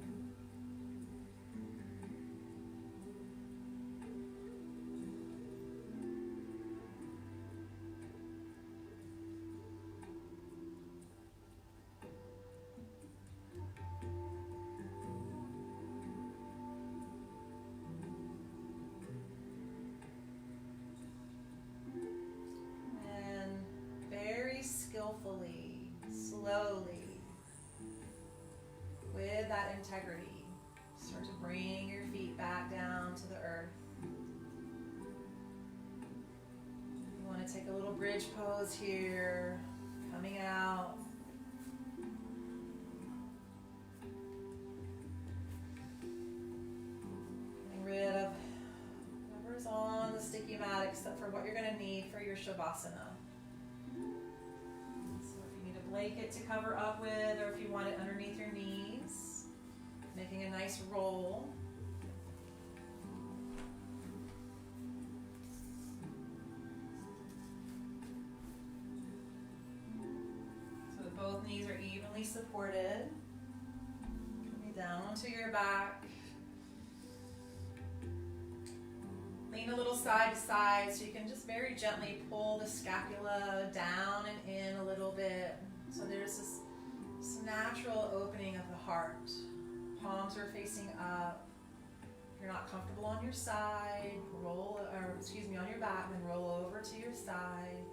Skillfully, slowly, with that integrity, start to bring your feet back down to the earth. You want to take a little bridge pose here, coming out. Getting rid of whatever's on the sticky mat except for what you're going to need for your Shavasana. Blanket to cover up with, or if you want it underneath your knees, making a nice roll. So that both knees are evenly supported. Coming down onto your back. Lean a little side to side so you can just very gently pull the scapula down and in a little bit. So there's this natural opening of the heart. Palms are facing up. If you're not comfortable on your side, on your back, then roll over to your side.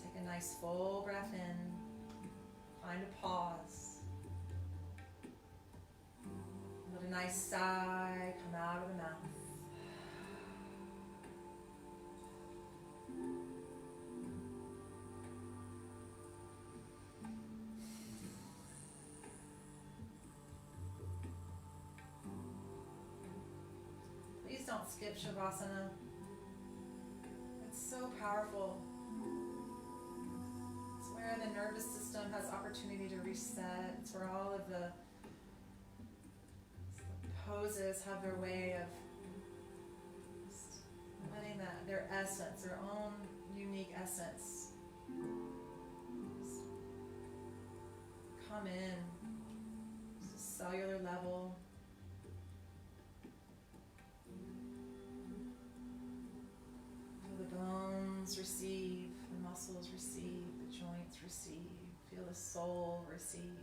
Take a nice full breath in. Find a pause. Let a nice sigh come out of the mouth. Please don't skip Shavasana. It's so powerful. It's where the nervous system has opportunity to reset. It's where all of the poses have their way of just letting their essence, their own unique essence, just come in to a cellular level. Feel the bones receive, the muscles receive, the joints receive, feel the soul receive.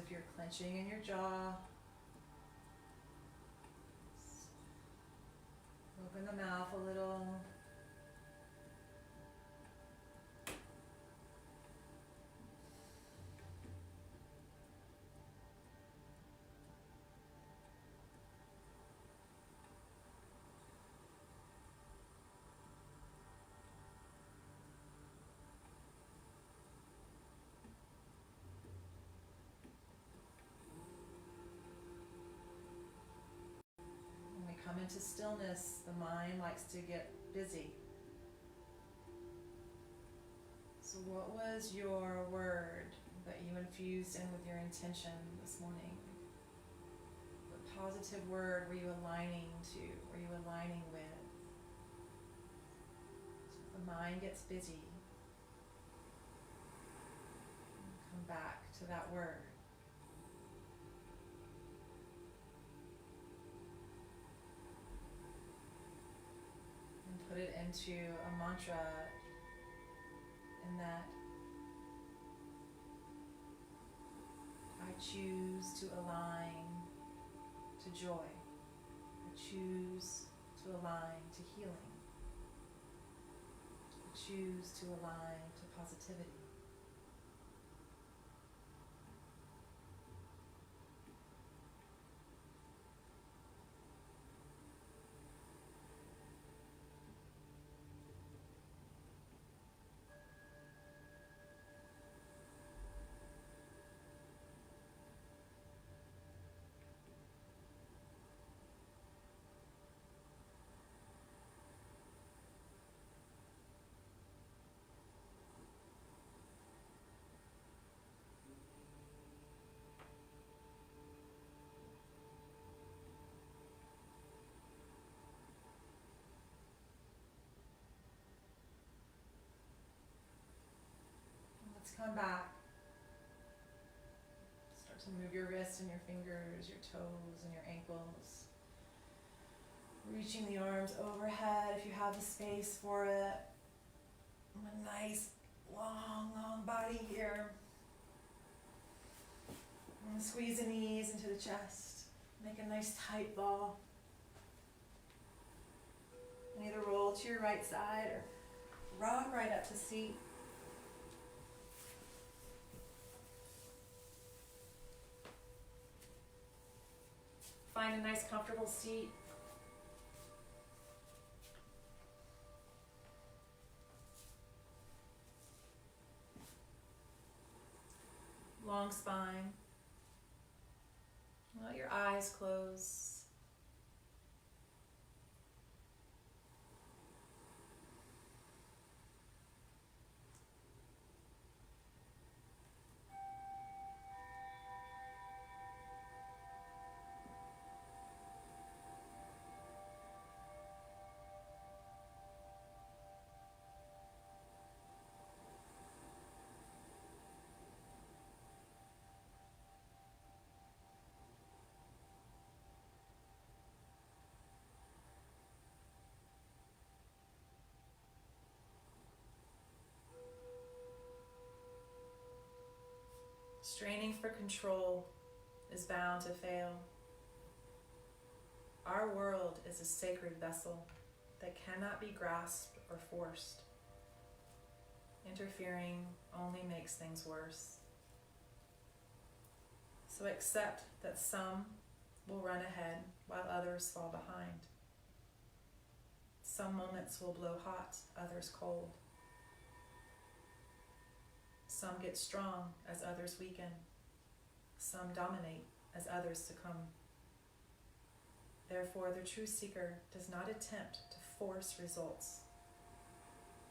if you're clenching in your jaw. Open the mouth a little. When we come into stillness, the mind likes to get busy. So what was your word that you infused in with your intention this morning? What positive word were you aligning to? Were you aligning with? So the mind gets busy. Come back to that word. And put it into a mantra in that I choose to align to joy. I choose to align to healing. I choose to align to positivity. Let's come back. Start to move your wrists and your fingers, your toes and your ankles. Reaching the arms overhead if you have the space for it. A nice long body here. And squeeze the knees into the chest. Make a nice tight ball. And either roll to your right side or rock right up to seat. Find a nice comfortable seat. Long spine. Let your eyes close. Straining for control is bound to fail. Our world is a sacred vessel that cannot be grasped or forced. Interfering only makes things worse. So accept that some will run ahead while others fall behind. Some moments will blow hot, others cold. Some get strong as others weaken. Some dominate as others succumb. Therefore, the true seeker does not attempt to force results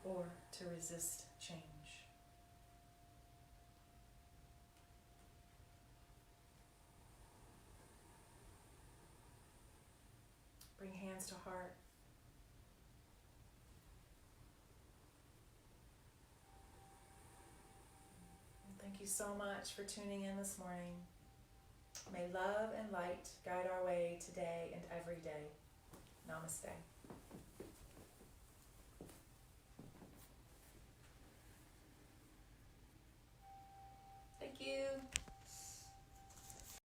or to resist change. Bring hands to heart. Thank you so much for tuning in this morning. May love and light guide our way today and every day. Namaste.